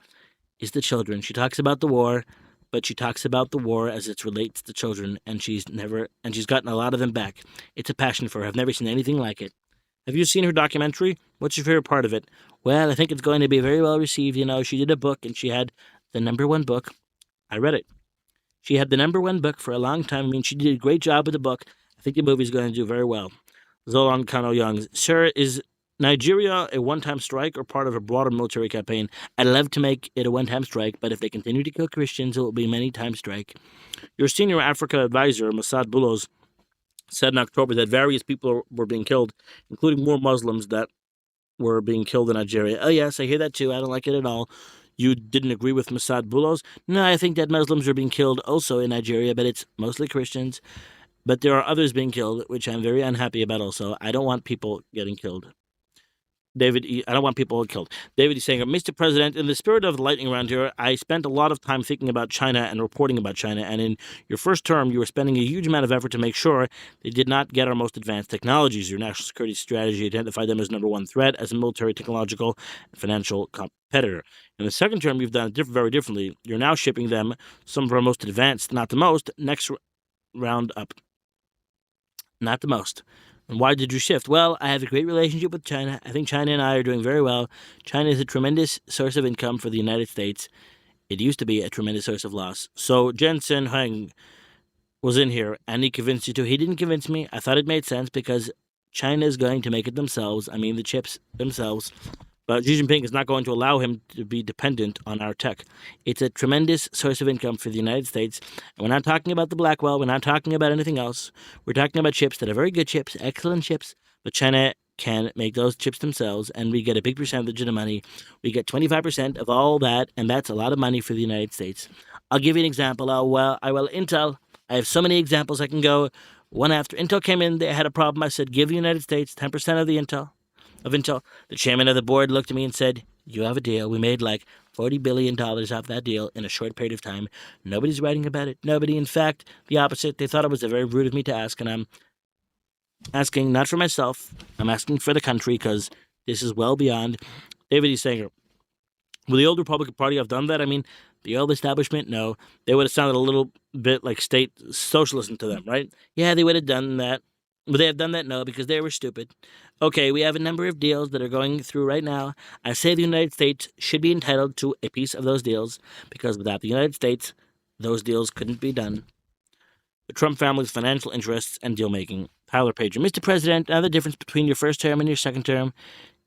is the children. She talks about the war, but she talks about the war as it relates to children, and she's gotten a lot of them back. It's a passion for her. I've never seen anything like it. Have you seen her documentary? What's your favorite part of it? Well, I think it's going to be very well received. You know, she did a book, and she had the #1 book. I read it. She had the #1 book for a long time. I mean, she did a great job with the book. I think the movie's going to do very well. Zolan Kano-Youngs. Sir, is Nigeria a one-time strike or part of a broader military campaign? I'd love to make it a one-time strike, but if they continue to kill Christians, it will be a many-time strike. Your senior Africa advisor, Mossad Boulos, said in October that various people were being killed, including more Muslims that were being killed in Nigeria. Oh, yes, I hear that too. I don't like it at all. You didn't agree with Mossad Boulos? No, I think that Muslims are being killed also in Nigeria, but it's mostly Christians. But there are others being killed, which I'm very unhappy about also. I don't want people getting killed. I don't want people killed. David is saying, Mr. President, in the spirit of the lightning round here, I spent a lot of time thinking about China and reporting about China. And in your first term, you were spending a huge amount of effort to make sure they did not get our most advanced technologies. Your national security strategy identified them as number one threat as a military, technological, and financial competitor. In the second term, you've done it very differently. You're now shipping them some of our most advanced, not the most, next round up. Not the most. And why did you shift? Well, I have a great relationship with China. I think China and I are doing very well. China is a tremendous source of income for the United States. It used to be a tremendous source of loss. So Jensen Huang was in here, and he convinced you too. He didn't convince me. I thought it made sense because China is going to make it themselves. I mean, the chips themselves. But Xi Jinping is not going to allow him to be dependent on our tech. It's a tremendous source of income for the United States. And we're not talking about the Blackwell. We're not talking about anything else. We're talking about chips that are very good chips, excellent chips. But China can make those chips themselves, and we get a big percentage of the money. We get 25% of all that, and that's a lot of money for the United States. I'll give you an example. Intel. I have so many examples I can go one after. Intel came in. They had a problem. I said, give the United States 10% of the Intel. The chairman of the board looked at me and said, you have a deal. We made like $40 billion off that deal in a short period of time. Nobody's writing about it. Nobody. In fact, the opposite. They thought it was very rude of me to ask, and I'm asking not for myself. I'm asking for the country because this is well beyond. David E. Sanger, will the old Republican Party have done that? I mean, the old establishment, no. They would have sounded a little bit like state socialism to them, right? Yeah, they would have done that. Would they have done that? No, because they were stupid. Okay, we have a number of deals that are going through right now. I say the United States should be entitled to a piece of those deals because without the United States, those deals couldn't be done. The Trump family's financial interests and deal-making. Tyler Pager, Mr. President, another difference between your first term and your second term.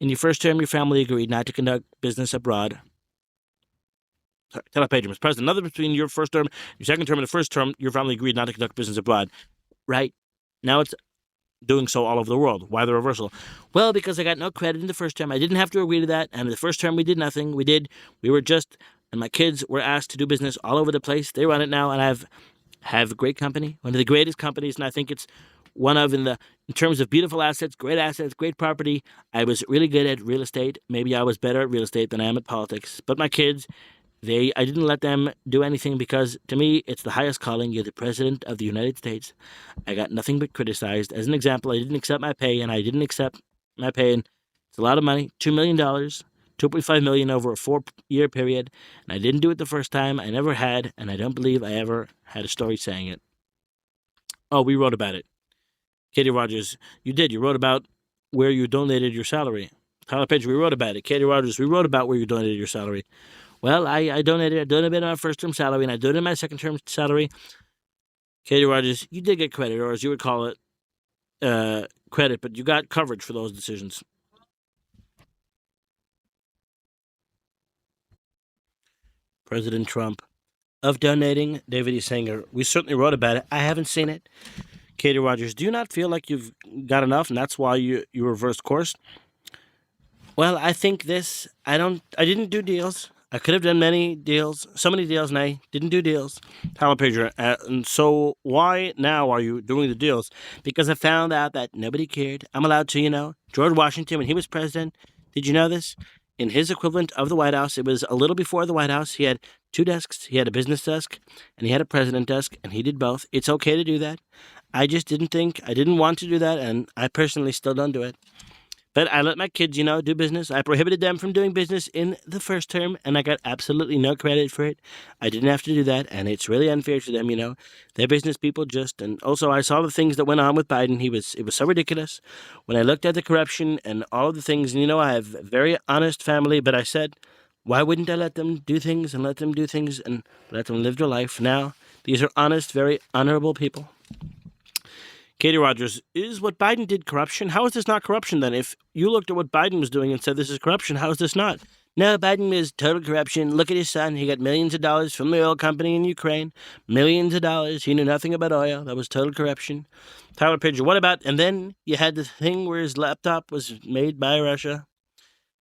In your first term, your family agreed not to conduct business abroad. Tyler Pager, Mr. President, another between your first term, your second term, and the first term, your family agreed not to conduct business abroad. Right. Now it's doing so all over the world. Why the reversal? Well, because I got no credit in the first term. I didn't have to agree to that. And in the first term, we did nothing. And my kids were asked to do business all over the place. They run it now, and I have a great company, one of the greatest companies, and I think it's one of, in terms of beautiful assets, great property. I was really good at real estate. Maybe I was better at real estate than I am at politics. But my kids, I didn't let them do anything because, to me, it's the highest calling. You're the President of the United States. I got nothing but criticized. As an example, I didn't accept my pay, and it's a lot of money, $2 million, $2.5 million over a 4-year period, and I didn't do it the first time. I never had, and I don't believe I ever had a story saying it. Oh, we wrote about it. Katie Rogers, you did. You wrote about where you donated your salary. Tyler Page, we wrote about it. Katie Rogers, we wrote about where you donated your salary. Well, I donated my first-term salary, and I donated my second-term salary. Katie Rogers, you did get credit, or as you would call it, credit, but you got coverage for those decisions. President Trump, of donating, David E. Sanger, we certainly wrote about it. I haven't seen it. Katie Rogers, do you not feel like you've got enough, and that's why you reversed course? Well, I think I didn't do deals. I could have done so many deals, and I didn't do deals. Tyler Pager, and so why now are you doing the deals? Because I found out that nobody cared. I'm allowed to, George Washington, when he was president, did you know this? In his equivalent of the White House, it was a little before the White House, he had 2 desks. He had a business desk, and he had a president desk, and he did both. It's okay to do that. I just didn't want to do that, and I personally still don't do it. But I let my kids, do business. I prohibited them from doing business in the first term, and I got absolutely no credit for it. I didn't have to do that, and it's really unfair to them, They're business people and also I saw the things that went on with Biden. It was so ridiculous. When I looked at the corruption and all of the things, I have a very honest family, but I said, why wouldn't I let them do things and let them live their life? Now, these are honest, very honorable people. Katie Rogers, is what Biden did corruption? How is this not corruption then? If you looked at what Biden was doing and said this is corruption, how is this not? No, Biden is total corruption. Look at his son. He got millions of dollars from the oil company in Ukraine. Millions of dollars. He knew nothing about oil. That was total corruption. Tyler Pidgeot, what about, and then you had the thing where his laptop was made by Russia.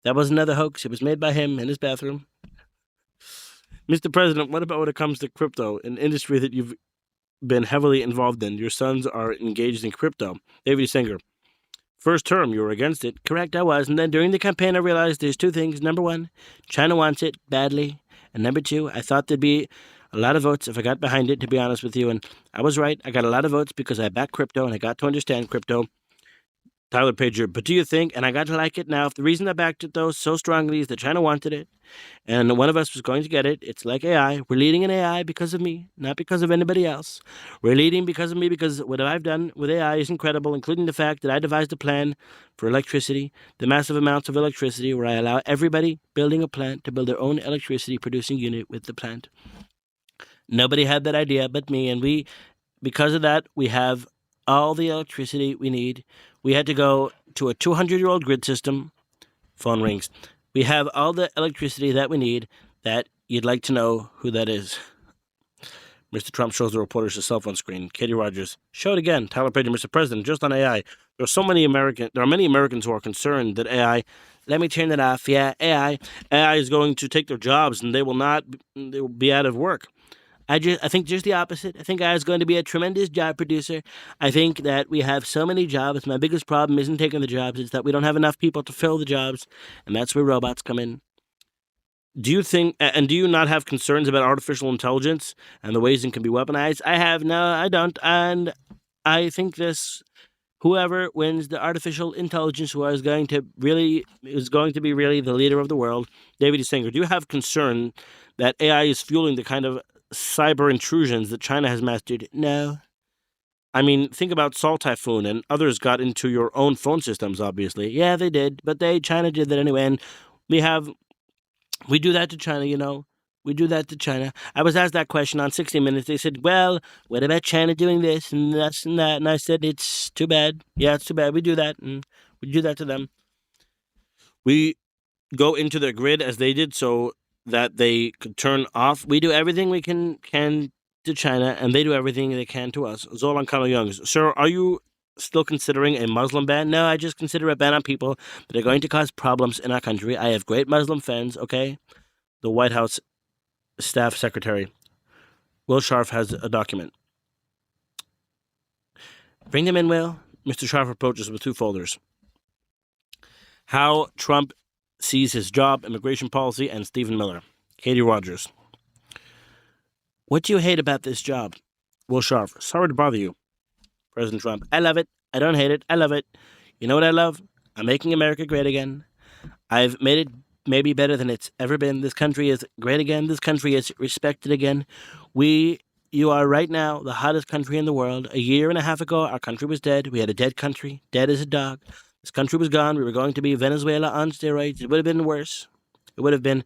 That was another hoax. It was made by him in his bathroom. Mr. President, what about when it comes to crypto, an industry that you've been heavily involved in? Your sons are engaged in crypto. David Singer, first term, you were against it. Correct, I was. And then during the campaign, I realized there's two things. Number one, China wants it badly. And number two, I thought there'd be a lot of votes if I got behind it, to be honest with you. And I was right. I got a lot of votes because I backed crypto and I got to understand crypto. Tyler Pager, but do you think, and I got to like it now, if the reason I backed it, though, so strongly is that China wanted it, and one of us was going to get it. It's like AI. We're leading in AI because of me, not because of anybody else. We're leading because of me, because what I've done with AI is incredible, including the fact that I devised a plan for electricity, the massive amounts of electricity, where I allow everybody building a plant to build their own electricity producing unit with the plant. Nobody had that idea but me, and because of that, we have all the electricity we need. We had to go to a 200-year-old grid system. Phone rings. We have all the electricity that we need. That you'd like to know who that is. Mr. Trump shows the reporters his cell phone screen. Katie Rogers, show it again. Tyler Pager, Mr. President, just on AI. There are many Americans who are concerned that AI. Let me turn that off. Yeah, AI is going to take their jobs, and they will be out of work. I think just the opposite. I think AI is going to be a tremendous job producer. I think that we have so many jobs. My biggest problem isn't taking the jobs. It's that we don't have enough people to fill the jobs, and that's where robots come in. Do you think, and do you not have concerns about artificial intelligence and the ways it can be weaponized? No, I don't. And I think whoever wins the artificial intelligence, who is going to be really the leader of the world, David Singer, do you have concern that AI is fueling the kind of cyber intrusions that China has mastered? No. I mean, think about Salt Typhoon, and others got into your own phone systems, obviously. Yeah, they did, but China did that anyway, and we do that to China, We do that to China. I was asked that question on 60 Minutes. They said, well, what about China doing this and that and that? And I said, it's too bad. Yeah, it's too bad. We do that, and we do that to them. We go into their grid as they did, so that they could turn off. We do everything we can to China, and they do everything they can to us. Zolan Kano Youngs, sir, are you still considering a Muslim ban? No, I just consider a ban on people that are going to cause problems in our country. I have great Muslim friends, okay? The White House staff secretary, Will Scharf, has a document. Bring them in, Will. Mr. Scharf approaches with two folders. How Trump sees his job, immigration policy, and Stephen Miller. Katie Rogers. What do you hate about this job? Will Scharf. Sorry to bother you. President Trump. I love it. I don't hate it. I love it. You know what I love? I'm making America great again. I've made it maybe better than it's ever been. This country is great again. This country is respected again. You are right now the hottest country in the world. A year and a half ago, our country was dead. We had a dead country, dead as a dog. This country was gone. We were going to be Venezuela on steroids. It would have been worse. It would have been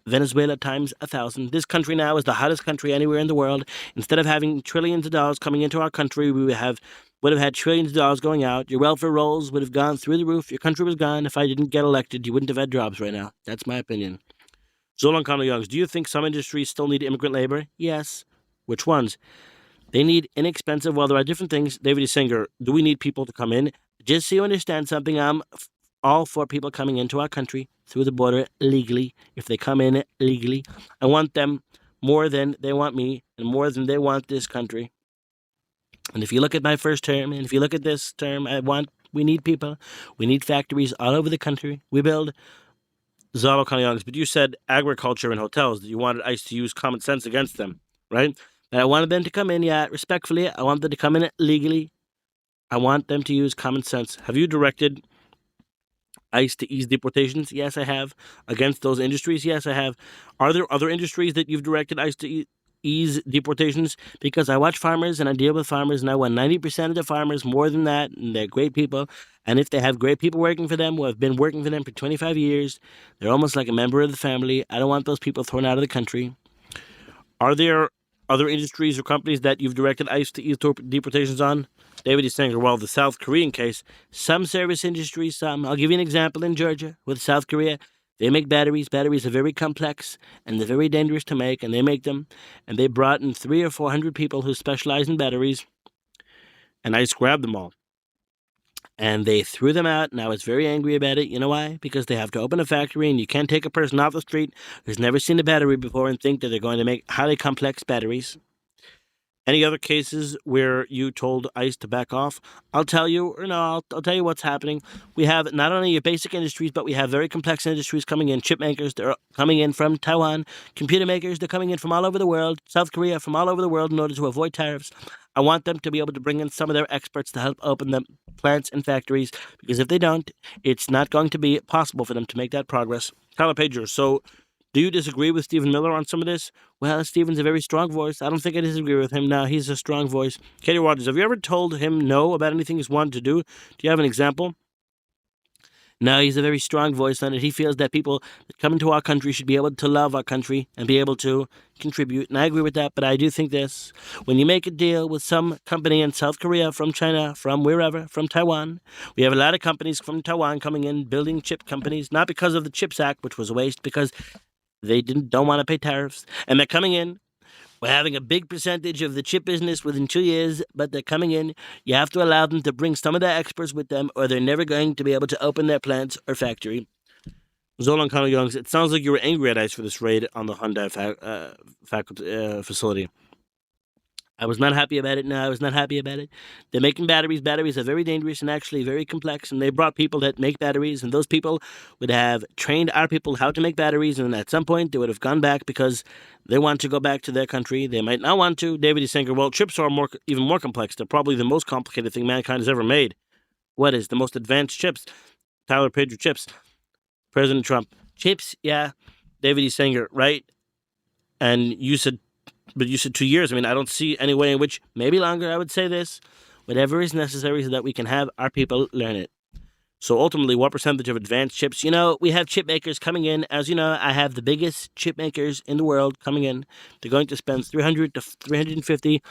Venezuela times 1,000. This country now is the hottest country anywhere in the world. Instead of having trillions of dollars coming into our country, we would have had trillions of dollars going out. Your welfare rolls would have gone through the roof. Your country was gone. If I didn't get elected, you wouldn't have had jobs right now. That's my opinion. Zolan Kano Youngs, do you think some industries still need immigrant labor? Yes. Which ones? They need inexpensive, well, there are different things. David Singer, do we need people to come in? Just so you understand something, I'm all for people coming into our country through the border legally. If they come in legally, I want them more than they want me and more than they want this country. And if you look at my first term, and if you look at this term, we need people. We need factories all over the country. We build Zalo Kanyongs, but you said agriculture and hotels, that you wanted ICE to use common sense against them, right? And I wanted them to come in, respectfully. I want them to come in legally. I want them to use common sense. Have you directed ICE to ease deportations? Yes, I have. Against those industries? Yes, I have. Are there other industries that you've directed ICE to ease deportations? Because I watch farmers and I deal with farmers, and I want 90% of the farmers, more than that, and they're great people. And if they have great people working for them who have been working for them for 25 years, they're almost like a member of the family. I don't want those people thrown out of the country. Are there other industries or companies that you've directed ICE to ease deportations on? David E. Singer, well, the South Korean case, some service industries, some. I'll give you an example in Georgia with South Korea. They make batteries. Batteries are very complex and they're very dangerous to make, and they make them. And they brought in 300 or 400 people who specialize in batteries, and I just grabbed them all. And they threw them out, and I was very angry about it. You know why? Because they have to open a factory, and you can't take a person off the street who's never seen a battery before and think that they're going to make highly complex batteries. Any other cases where you told ICE to back off? I'll tell you, or no, I'll tell you what's happening. We have not only your basic industries, but we have very complex industries coming in. Chip makers, they're coming in from Taiwan. Computer makers, they're coming in from all over the world. South Korea, from all over the world in order to avoid tariffs. I want them to be able to bring in some of their experts to help open the plants and factories, because if they don't, it's not going to be possible for them to make that progress. Tyler Pager, so do you disagree with Stephen Miller on some of this? Well, Stephen's a very strong voice. I don't think I disagree with him. No, he's a strong voice. Katie Rogers, have you ever told him no about anything he's wanted to do? Do you have an example? No, he's a very strong voice on it. He feels that people that come into our country should be able to love our country and be able to contribute. And I agree with that, but I do think this. When you make a deal with some company in South Korea, from China, from wherever, from Taiwan, we have a lot of companies from Taiwan coming in, building chip companies, not because of the CHIPS Act, which was a waste, because they don't want to pay tariffs. And they're coming in. We're having a big percentage of the chip business within 2 years, but they're coming in. You have to allow them to bring some of their experts with them, or they're never going to be able to open their plants or factory. Zolan Connell Youngs, it sounds like you were angry at ICE for this raid on the Hyundai facility. I was not happy about it. No, I was not happy about it. They're making batteries. Batteries are very dangerous and actually very complex. And they brought people that make batteries, and those people would have trained our people how to make batteries. And at some point, they would have gone back because they want to go back to their country. They might not want to. David E. Singer, well, chips are even more complex. They're probably the most complicated thing mankind has ever made. What is the most advanced chips? Tyler Pager, chips. President Trump, chips, yeah. David E. Singer, right? And you said 2 years. I mean, I don't see any way in which, maybe longer, I would say this. Whatever is necessary so that we can have our people learn it. So ultimately, what percentage of advanced chips? You know, we have chip makers coming in. As you know, I have the biggest chip makers in the world coming in. They're going to spend 300 to 350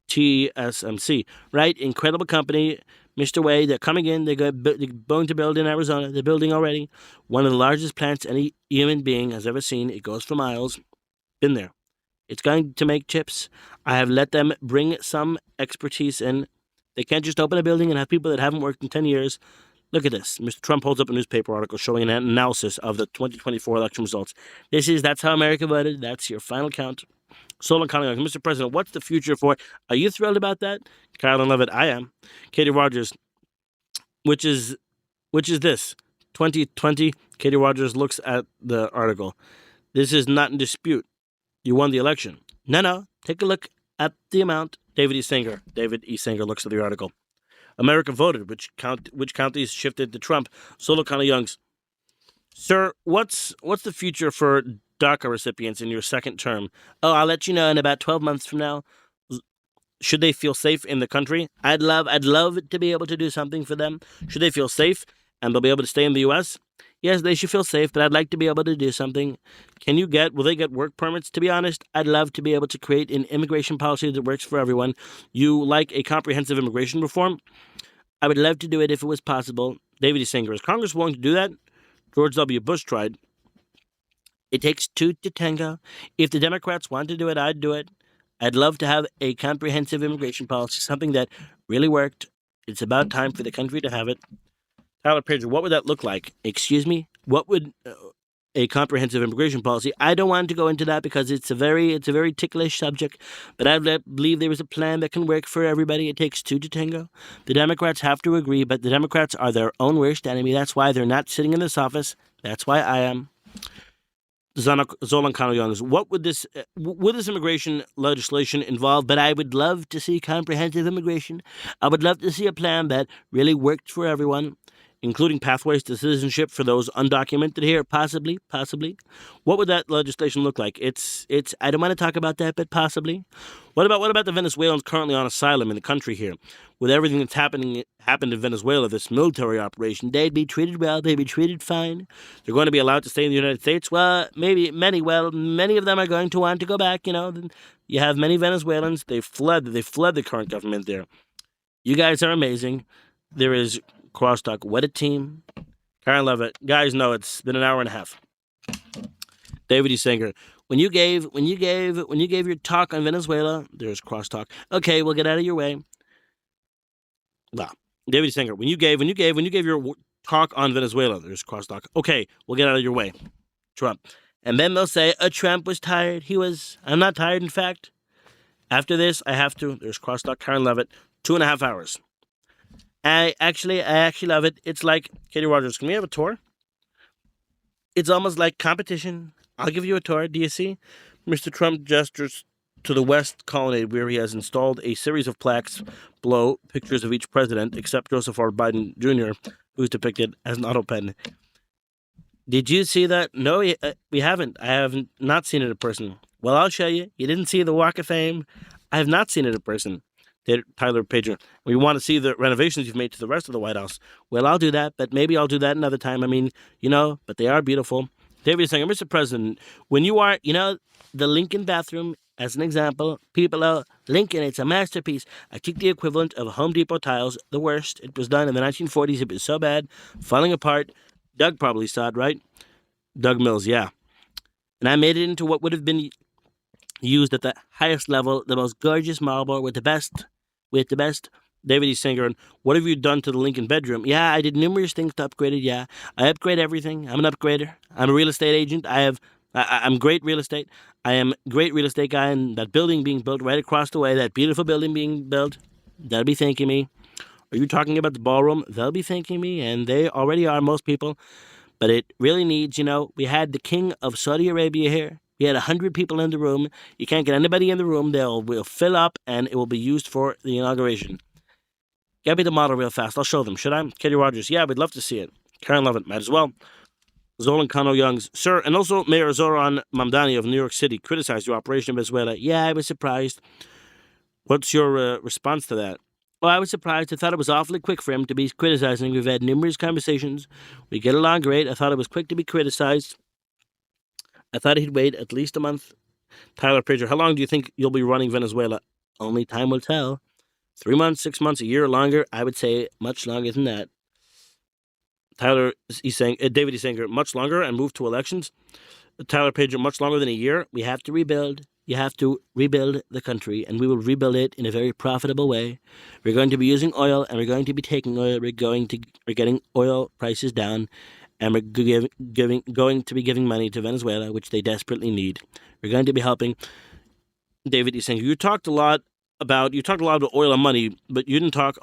TSMC, right? Incredible company. Mr. Wei, they're coming in. They're going to build in Arizona. They're building already. One of the largest plants any human being has ever seen. It goes for miles. Been there. It's going to make chips. I have let them bring some expertise in. They can't just open a building and have people that haven't worked in 10 years. Look at this. Mr. Trump holds up a newspaper article showing an analysis of the 2024 election results. That's how America voted. That's your final count. Solon Conley, Mr. President, what's the future for? Are you thrilled about that? Carolyn Levitt, I am. Katie Rogers, which is this? 2020. Katie Rogers looks at the article. This is not in dispute. You won the election. No. Take a look at the amount. David E. Singer looks at the article. America voted. Which counties shifted to Trump? Solon Youngs. Sir, what's the future for DACA recipients in your second term? Oh, I'll let you know in about 12 months from now. Should they feel safe in the country? I'd love to be able to do something for them. Should they feel safe and they'll be able to stay in the U.S.? Yes, they should feel safe, but I'd like to be able to do something. Will they get work permits? To be honest, I'd love to be able to create an immigration policy that works for everyone. You like a comprehensive immigration reform? I would love to do it if it was possible. David E. Singer, is Congress willing to do that? George W. Bush tried. It takes two to tango. If the Democrats want to do it, I'd do it. I'd love to have a comprehensive immigration policy, something that really worked. It's about time for the country to have it. Tyler Pager, what would that look like? Excuse me? What would a comprehensive immigration policy? I don't want to go into that because it's a very ticklish subject, but I believe there is a plan that can work for everybody. It takes two to tango. The Democrats have to agree, but the Democrats are their own worst enemy. That's why they're not sitting in this office. That's why I am. Zolan Connell Youngs, what would this immigration legislation involve? But I would love to see comprehensive immigration. I would love to see a plan that really worked for everyone, including pathways to citizenship for those undocumented here? Possibly. What would that legislation look like? It's. I don't want to talk about that, but possibly. What about the Venezuelans currently on asylum in the country here? With everything that's happened in Venezuela, this military operation, they'd be treated well. They'd be treated fine. They're going to be allowed to stay in the United States. Well, maybe many. Well, many of them are going to want to go back. You have many Venezuelans. They fled the current government there. You guys are amazing. There is Crosstalk. What a team. Karen Levitt. Guys know it's been an hour and a half. David E. Singer. When you gave your talk on Venezuela, there's Crosstalk. Okay, we'll get out of your way. Well, David E. Singer. When you gave your talk on Venezuela, there's Crosstalk. Okay, we'll get out of your way. Trump. And then they'll say, Trump was tired. I'm not tired, in fact. After this, I have to. There's Crosstalk. Karen Levitt. 2.5 hours. I actually love it. It's like, Katie Rogers, can we have a tour? It's almost like competition. I'll give you a tour. Do you see? Mr. Trump gestures to the West Colonnade, where he has installed a series of plaques below pictures of each president, except Joseph R. Biden Jr., who's depicted as an auto pen. Did you see that? No, we haven't. I have not seen it in person. Well, I'll show you. You didn't see the Walk of Fame? I have not seen it in person. Tyler Pager. We want to see the renovations you've made to the rest of the White House. Well, I'll do that, but maybe I'll do that another time. I mean, but they are beautiful. David is saying, Mr. President, when you are, the Lincoln bathroom, as an example, people are, Lincoln, it's a masterpiece. I took the equivalent of Home Depot tiles, the worst. It was done in the 1940s. It was so bad, falling apart. Doug probably saw it, right? Doug Mills, yeah. And I made it into what would have been used at the highest level, the most gorgeous marble with the best. David E. Singer. And what have you done to the Lincoln bedroom? Yeah, I did numerous things to upgrade it. Yeah, I upgrade everything. I'm an upgrader. I'm a real estate agent. I'm great real estate. I am a great real estate guy, and that building being built right across the way, that beautiful building being built, they'll be thanking me. Are you talking about the ballroom? They'll be thanking me, and they already are, most people. But it really needs, we had the king of Saudi Arabia here. We had 100 people in the room. You can't get anybody in the room. Will fill up, and it will be used for the inauguration. Get me the model real fast. I'll show them. Should I? Katie Rogers. Yeah, we'd love to see it. Karen Levitt. Might as well. Zolan Kano Youngs. Sir, and also Mayor Zoran Mamdani of New York City criticized your operation in Venezuela. Yeah, I was surprised. What's your response to that? Well, I was surprised. I thought it was awfully quick for him to be criticizing. We've had numerous conversations. We get along great. I thought it was quick to be criticized. I thought he'd wait at least a month. Tyler Pager, how long do you think you'll be running Venezuela? Only time will tell. 3 months, 6 months, a year, longer? I would say much longer than that. Tyler is saying, David is saying, much longer and move to elections. Tyler Pager, much longer than a year. We have to rebuild. You have to rebuild the country, and we will rebuild it in a very profitable way. We're going to be using oil, and we're going to be taking oil. We're getting oil prices down, and we're going to be giving money to Venezuela, which they desperately need. We're going to be helping. David is saying, you talked a lot about oil and money, but you didn't talk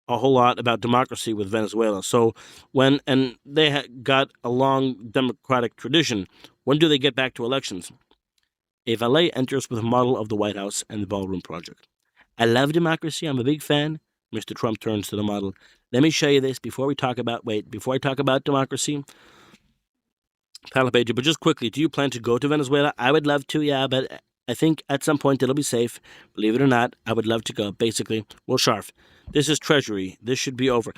a whole lot about democracy with Venezuela. So and they got a long democratic tradition. When do they get back to elections? A valet enters with a model of the White House and the Ballroom Project. I love democracy. I'm a big fan. Mr. Trump turns to the model. Let me show you this before I talk about democracy. Palapager, but just quickly, do you plan to go to Venezuela? I would love to, yeah, but I think at some point it'll be safe. Believe it or not, I would love to go, basically. Well, Sharf, this is Treasury. This should be over.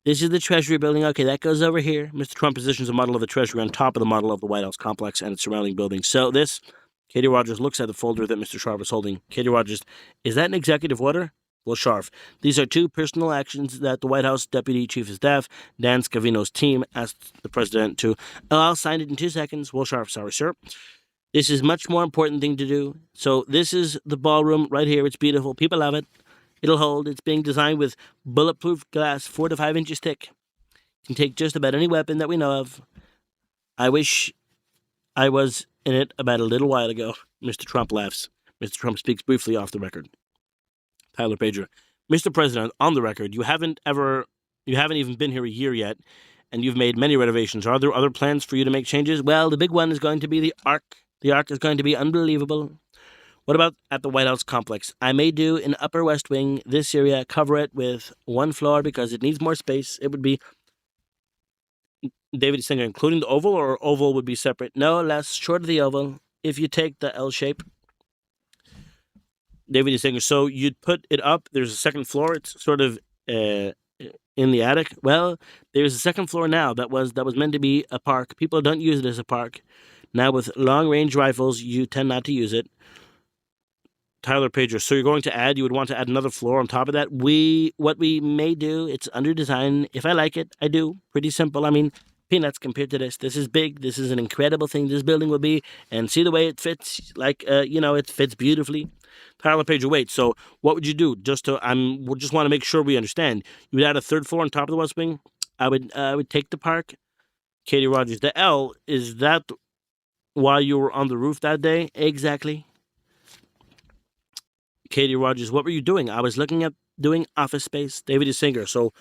This is the Treasury building. Okay, that goes over here. Mr. Trump positions a model of the Treasury on top of the model of the White House complex and its surrounding buildings. So this, Katie Rogers looks at the folder that Mr. Sharf is holding. Katie Rogers, is that an executive order? Well, Sharf, these are 2 personal actions that the White House Deputy Chief of Staff, Dan Scavino's team, asked the president to. I'll sign it in 2 seconds. Well, Sharf, sorry, sir. This is much more important thing to do. So this is the ballroom right here. It's beautiful. People love it. It'll hold. It's being designed with bulletproof glass, 4 to 5 inches thick. It can take just about any weapon that we know of. I wish I was in it about a little while ago. Mr. Trump laughs. Mr. Trump speaks briefly off the record. Tyler Pager, Mr. President, on the record, you haven't even been here a year yet, and you've made many renovations. Are there other plans for you to make changes? Well, the big one is going to be the Ark. The Ark is going to be unbelievable. What about at the White House complex? I may do an Upper West Wing, this area, cover it with 1 floor because it needs more space. It would be David Singer, including the oval, or oval would be separate? No, less, short of the oval. If you take the L shape, David Singer. So you'd put it up. There's a second floor. It's sort of in the attic. Well, there's a second floor now that was meant to be a park. People don't use it as a park. Now with long range rifles, you tend not to use it. Tyler Pager. So you would want to add another floor on top of that. What we may do, it's under design. If I like it, I do. Pretty simple. I mean, peanuts compared to this. This is big. This is an incredible thing this building will be. And see the way it fits? Like, it fits beautifully. Tyler Pager, wait, so what would you do? We just want to make sure we understand. You would add a third floor on top of the West Wing? I would take the park. Katie Rogers, the L, is that while you were on the roof that day? Exactly. Katie Rogers, what were you doing? I was looking at doing Office Space. David E. Singer, so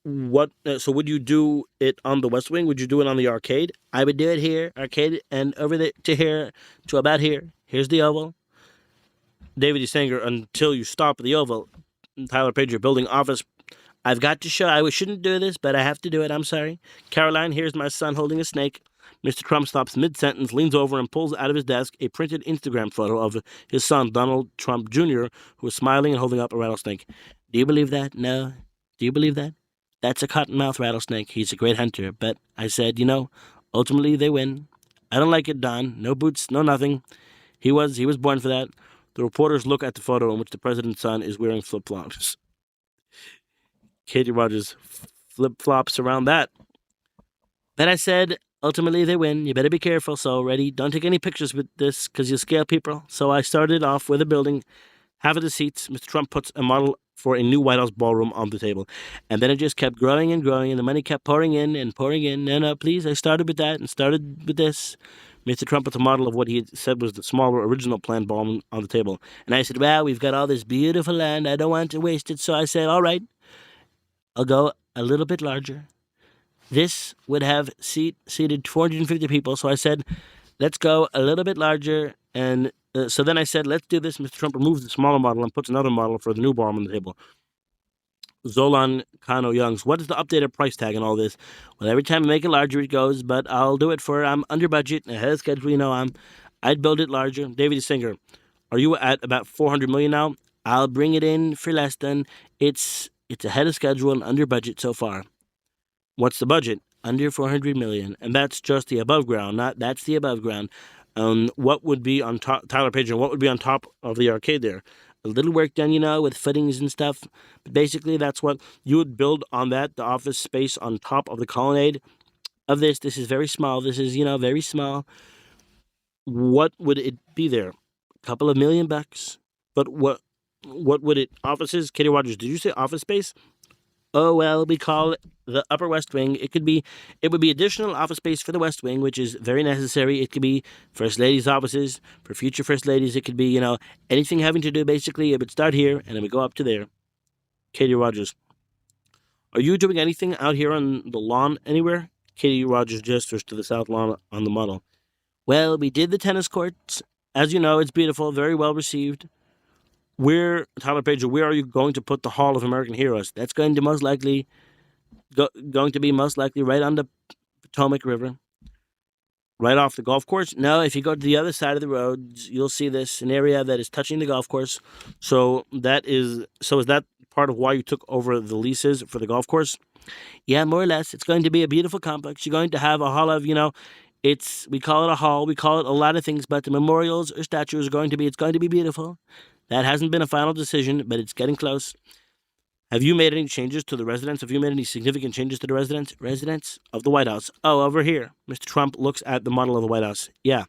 what? So would you do it on the West Wing? Would you do it on the arcade? I would do it here, arcade, and over there to here, to about here. Here's the oval. David E. Singer, until you stop at the oval. Tyler Pager, building office. I've got to show. I shouldn't do this, but I have to do it. I'm sorry. Caroline, here's my son holding a snake. Mr. Trump stops mid-sentence, leans over, and pulls out of his desk a printed Instagram photo of his son, Donald Trump Jr., who is smiling and holding up a rattlesnake. Do you believe that? No. Do you believe that? That's a cottonmouth rattlesnake. He's a great hunter. But I said, ultimately they win. I don't like it, Don. No boots, no nothing. He was born for that. The reporters look at the photo in which the president's son is wearing flip-flops. Katie Rogers, flip-flops around that. Then I said, ultimately they win. You better be careful. So ready, don't take any pictures with this because you'll scare people. So I started off with a building, half of the seats. Mr. Trump puts a model for a new White House ballroom on the table. And then it just kept growing and growing, and the money kept pouring in and pouring in. No, please, I started with that and started with this. Mr. Trump puts a model of what he had said was the smaller original planned ballroom on the table. And I said, well, we've got all this beautiful land. I don't want to waste it. So I said, all right, I'll go a little bit larger. This would have seated 450 people. So I said, let's go a little bit larger. And so then I said, let's do this. Mr. Trump removes the smaller model and puts another model for the new ballroom on the table. Zolan Kano Youngs, what is the updated price tag on all this? Well, every time I make it larger, it goes, but I'll do it I'm under budget, ahead of schedule, I'd build it larger. David Singer, are you at about 400 million now? I'll bring it in for less than. It's ahead of schedule and under budget so far. What's the budget? Under 400 million, and that's just the above ground, that's the above ground. What would be on top, Tyler Pager, what would be on top of the arcade there? A little work done, with fittings and stuff. But basically, that's what you would build on that, the office space on top of the colonnade of this. This is very small. This is, very small. What would it be there? A couple of $1 million. But what would it, offices? Katie Rogers, did you say office space? Oh, well, we call it the Upper West Wing. It would be additional office space for the West Wing, which is very necessary. It could be First Ladies' offices, for future First Ladies. It could be, anything having to do, basically, it would start here, and it would go up to there. Katie Rogers, are you doing anything out here on the lawn anywhere? Katie Rogers gestures to the south lawn on the model. Well, we did the tennis courts. As you know, it's beautiful, very well received. Tyler Pager, where are you going to put the Hall of American Heroes? That's going to most likely right on the Potomac River, right off the golf course. No, if you go to the other side of the road, you'll see an area that is touching the golf course. So is that part of why you took over the leases for the golf course? Yeah, more or less. It's going to be a beautiful complex. You're going to have a hall of, we call it a hall. We call it a lot of things, but the memorials or statues it's going to be beautiful. That hasn't been a final decision, but it's getting close. Have you made any changes to the residence? Have you made any significant changes to the residence of the White House? Oh, over here. Mr. Trump looks at the model of the White House. Yeah.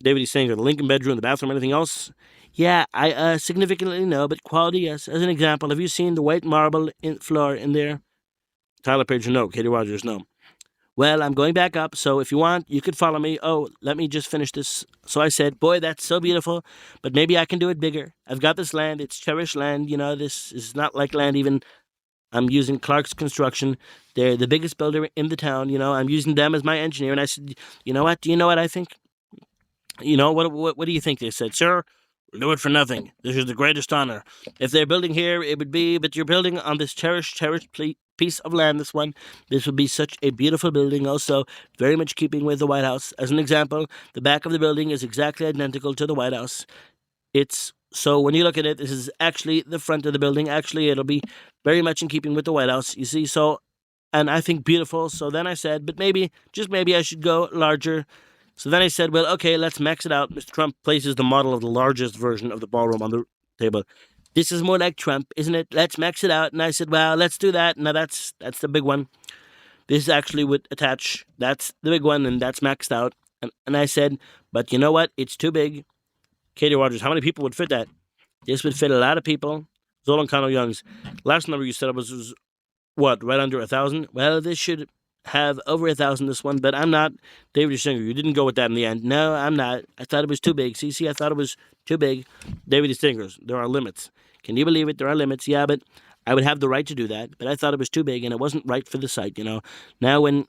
David is saying, the Lincoln bedroom, the bathroom, anything else? Yeah, I significantly no, but quality, yes. As an example, have you seen the white marble floor in there? Tyler Pager, no. Katie Rogers, no. Well, I'm going back up, so if you want, you could follow me. Oh, let me just finish this. So I said, boy, that's so beautiful, but maybe I can do it bigger. I've got this land. It's cherished land. This is not like land even. I'm using Clark's Construction. They're the biggest builder in the town. I'm using them as my engineer. And I said, you know what? Do you know what I think? What do you think? They said, sir, we'll do it for nothing. This is the greatest honor. If they're building here, it would be, but you're building on this cherished piece of land, this one. This would be such a beautiful building, also very much keeping with the White House. As an example, the back of the building is exactly identical to the White House. So when you look at it, this is actually the front of the building. Actually, it'll be very much in keeping with the White House, you see. So, and I think beautiful. So then I said, but maybe, just maybe I should go larger. So then I said, well, okay, let's max it out. Mr. Trump places the model of the largest version of the ballroom on the table. This is more like Trump, isn't it? Let's max it out. And I said, well, let's do that. Now that's the big one. This actually would attach. That's the big one, and that's maxed out. And I said, but you know what? It's too big. Katie Rogers, how many people would fit that? This would fit a lot of people. Zolan Connell Youngs, last number you said was what, right under 1,000? Well, this should have over 1,000, this one, but I'm not. David Singer, you didn't go with that in the end. No, I'm not. I thought it was too big. See, I thought it was too big. David Singers, there are limits. Can you believe it? There are limits. Yeah, but I would have the right to do that, but I thought it was too big, and it wasn't right for the site, Now, when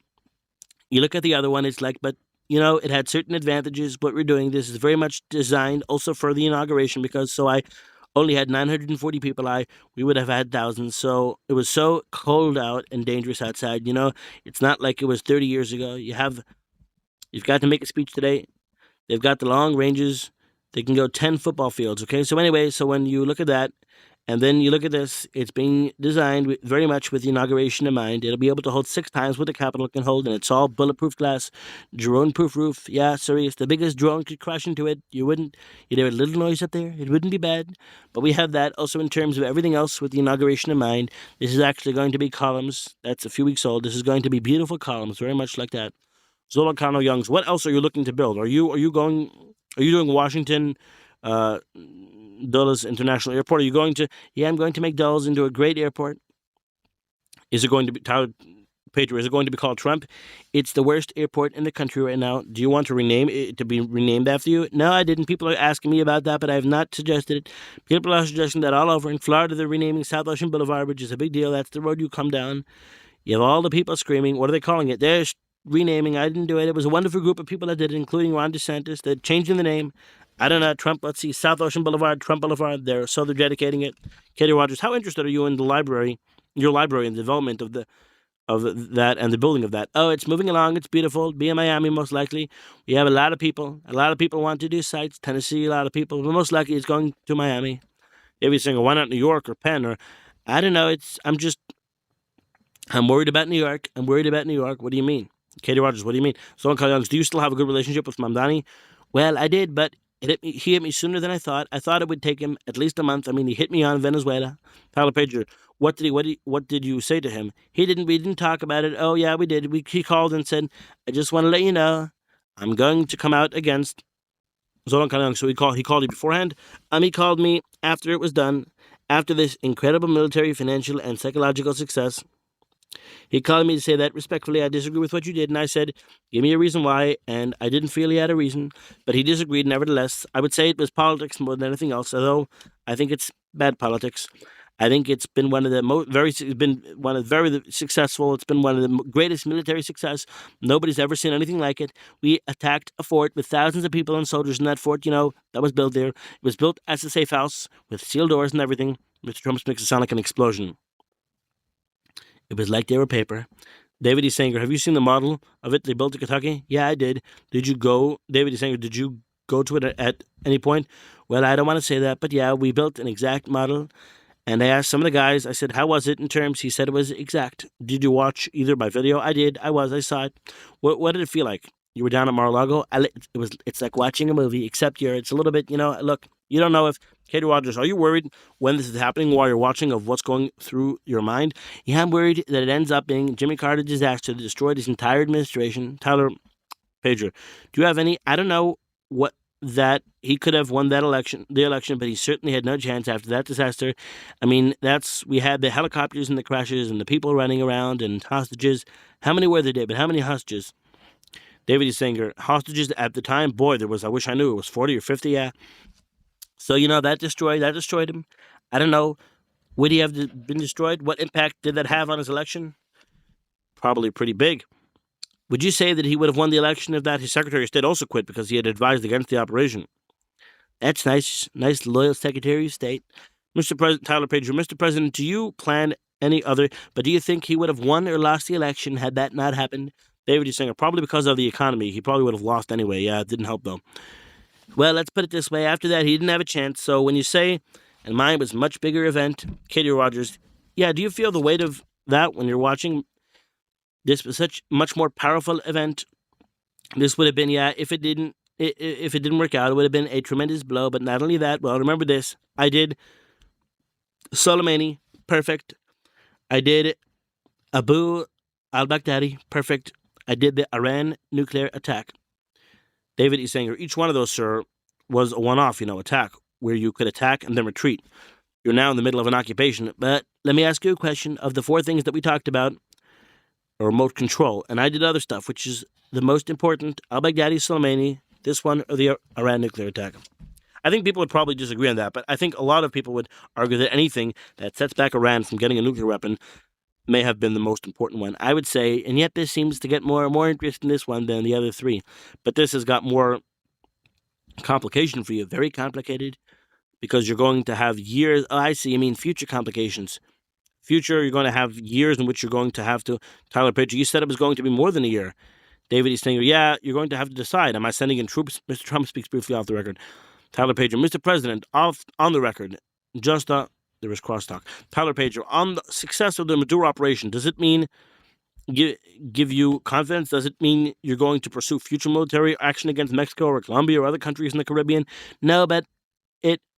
you look at the other one, it's like, but it had certain advantages. What we're doing, this is very much designed also for the inauguration, because I only had 940 people. We would have had thousands. So it was so cold out and dangerous outside. It's not like it was 30 years ago. You've got to make a speech today. They've got the long ranges. They can go 10 football fields. Okay. So anyway, so when you look at that, and then you look at this, it's being designed very much with the inauguration in mind. It'll be able to hold 6 times what the Capitol can hold, and it's all bulletproof glass, drone-proof roof. Yeah, sorry, if the biggest drone could crash into it, you'd hear a little noise up there. It wouldn't be bad. But we have that also in terms of everything else with the inauguration in mind. This is actually going to be columns. That's a few weeks old. This is going to be beautiful columns, very much like that. Zolan Connell Youngs, what else are you looking to build? Are you doing Washington Dulles International Airport? Are you going to? Yeah, I'm going to make Dulles into a great airport. Is it going to be, Pedro, is it going to be called Trump? It's the worst airport in the country right now. Do you want to rename it to be renamed after you? No, I didn't. People are asking me about that, but I have not suggested it. People are suggesting that all over. In Florida, they're renaming South Ocean Boulevard, which is a big deal. That's the road you come down. You have all the people screaming. What are they calling it? They're renaming. I didn't do it. It was a wonderful group of people that did it, including Ron DeSantis. They're changing the name. I don't know, Trump, let's see, South Ocean Boulevard, Trump Boulevard, they're dedicating it. Katie Rogers, how interested are you in your library, and the development of that and the building of that? Oh, it's moving along, it's beautiful, be in Miami most likely. We have a lot of people want to do sites, Tennessee, a lot of people, but most likely it's going to Miami. David Singer, why not New York or Penn? Or, I don't know, I'm worried about New York, what do you mean? Katie Rogers, what do you mean? Zolan Connell Youngs, do you still have a good relationship with Mamdani? He hit me sooner than I thought. I thought it would take him at least a month. I mean, he hit me on Venezuela. Tyler Pager, what did you say to him? We didn't talk about it. Oh yeah, we did. He called and said, I just want to let you know, I'm going to come out against Zolan Connell Youngs. So he called you beforehand. He called me after it was done, after this incredible military, financial, and psychological success. He called me to say that respectfully, I disagree with what you did, and I said, give me a reason why, and I didn't feel he had a reason, but he disagreed nevertheless. I would say it was politics more than anything else, although I think it's bad politics. I think it's been one of the very successful. It's been one of the greatest military success. Nobody's ever seen anything like it. We attacked a fort with thousands of people and soldiers in that fort, that was built there. It was built as a safe house with sealed doors and everything. Mr. Trump makes it sound like an explosion. It was like they were paper. David E. Sanger, have you seen the model of it they built in Kentucky? Yeah, I did. Did you go, David E. Sanger, did you go to it at any point? Well, I don't want to say that, but yeah, we built an exact model. And I asked some of the guys, I said, how was it in terms? He said it was exact. Did you watch either by video? I did. I saw it. What did it feel like? You were down at Mar-a-Lago? It's like watching a movie, except it's a little bit, look, you don't know if, Katie Rogers, are you worried when this is happening while you're watching of what's going through your mind? Yeah, I'm worried that it ends up being Jimmy Carter disaster that destroyed his entire administration. Tyler Pager, do you have any, I don't know what, that he could have won the election, but he certainly had no chance after that disaster. I mean, we had the helicopters and the crashes and the people running around and hostages. How many were there, David? How many hostages? David E. Sanger, hostages at the time, boy, there was, I wish I knew, it was 40 or 50, yeah. So, that destroyed him. I don't know, would he have been destroyed? What impact did that have on his election? Probably pretty big. Would you say that he would have won the election if his Secretary of State also quit because he had advised against the operation? That's nice loyal Secretary of State. Tyler Pager, Mr. President, do you plan any other, but do you think he would have won or lost the election had that not happened? David E. Singer, probably because of the economy. He probably would have lost anyway. Yeah, it didn't help, though. Well, let's put it this way. After that, he didn't have a chance. So when you say, and mine was a much bigger event, Katie Rogers, yeah, do you feel the weight of that when you're watching? This was such much more powerful event. This would have been, yeah, if it didn't work out, it would have been a tremendous blow. But not only that, well, remember this. I did Soleimani, perfect. I did Abu al-Baghdadi, perfect. I did the Iran nuclear attack. David E. Sanger, each one of those, sir, was a one-off, attack, where you could attack and then retreat. You're now in the middle of an occupation. But let me ask you a question. Of the four things that we talked about, remote control, and I did other stuff, which is the most important, al-Baghdadi, Soleimani, this one, or the Iran nuclear attack. I think people would probably disagree on that, but I think a lot of people would argue that anything that sets back Iran from getting a nuclear weapon may have been the most important one. I would say, and yet this seems to get more interest in this one than the other three. But this has got more complication for you, very complicated, because you're going to have years. Oh, I see, you mean future complications. Future, you're going to have years in which you're going to have to. Tyler Pager, you said it was going to be more than a year. David E. Stinger, yeah, you're going to have to decide. Am I sending in troops? Mr. Trump speaks briefly off the record. Tyler Pager, Mr. President, on the record, there was crosstalk. Tyler Pager, on the success of the Maduro operation, does it mean give you confidence? Does it mean you're going to pursue future military action against Mexico or Colombia or other countries in the Caribbean? No, but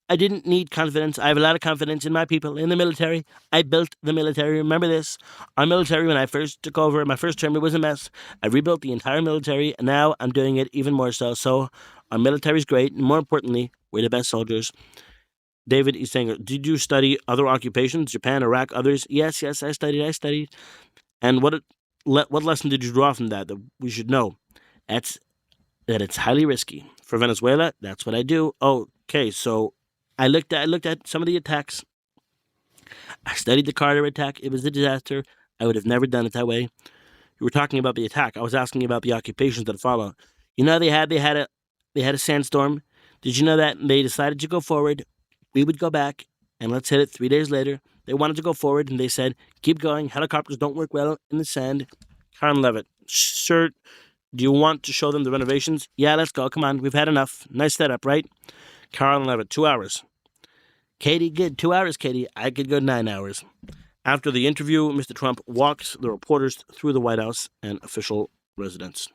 I didn't need confidence. I have a lot of confidence in my people, in the military. I built the military. Remember this. Our military, when I first took over, my first term, it was a mess. I rebuilt the entire military, and now I'm doing it even more so. So our military is great, and more importantly, we're the best soldiers. David E. Sanger, did you study other occupations, Japan, Iraq, others? Yes, I studied. And what lesson did you draw from that we should know? That it's highly risky. For Venezuela, that's what I do. Okay, so I looked at some of the attacks. I studied the Carter attack. It was a disaster. I would have never done it that way. You were talking about the attack. I was asking about the occupations that follow. They had a sandstorm. Did you know that they decided to go forward? We would go back, and let's hit it 3 days later. They wanted to go forward, and they said, keep going. Helicopters don't work well in the sand. Karen Levitt, sir, do you want to show them the renovations? Yeah, let's go. Come on. We've had enough. Nice setup, right? Karen Levitt, 2 hours. Katie, good. 2 hours, Katie. I could go 9 hours. After the interview, Mr. Trump walks the reporters through the White House and official residence.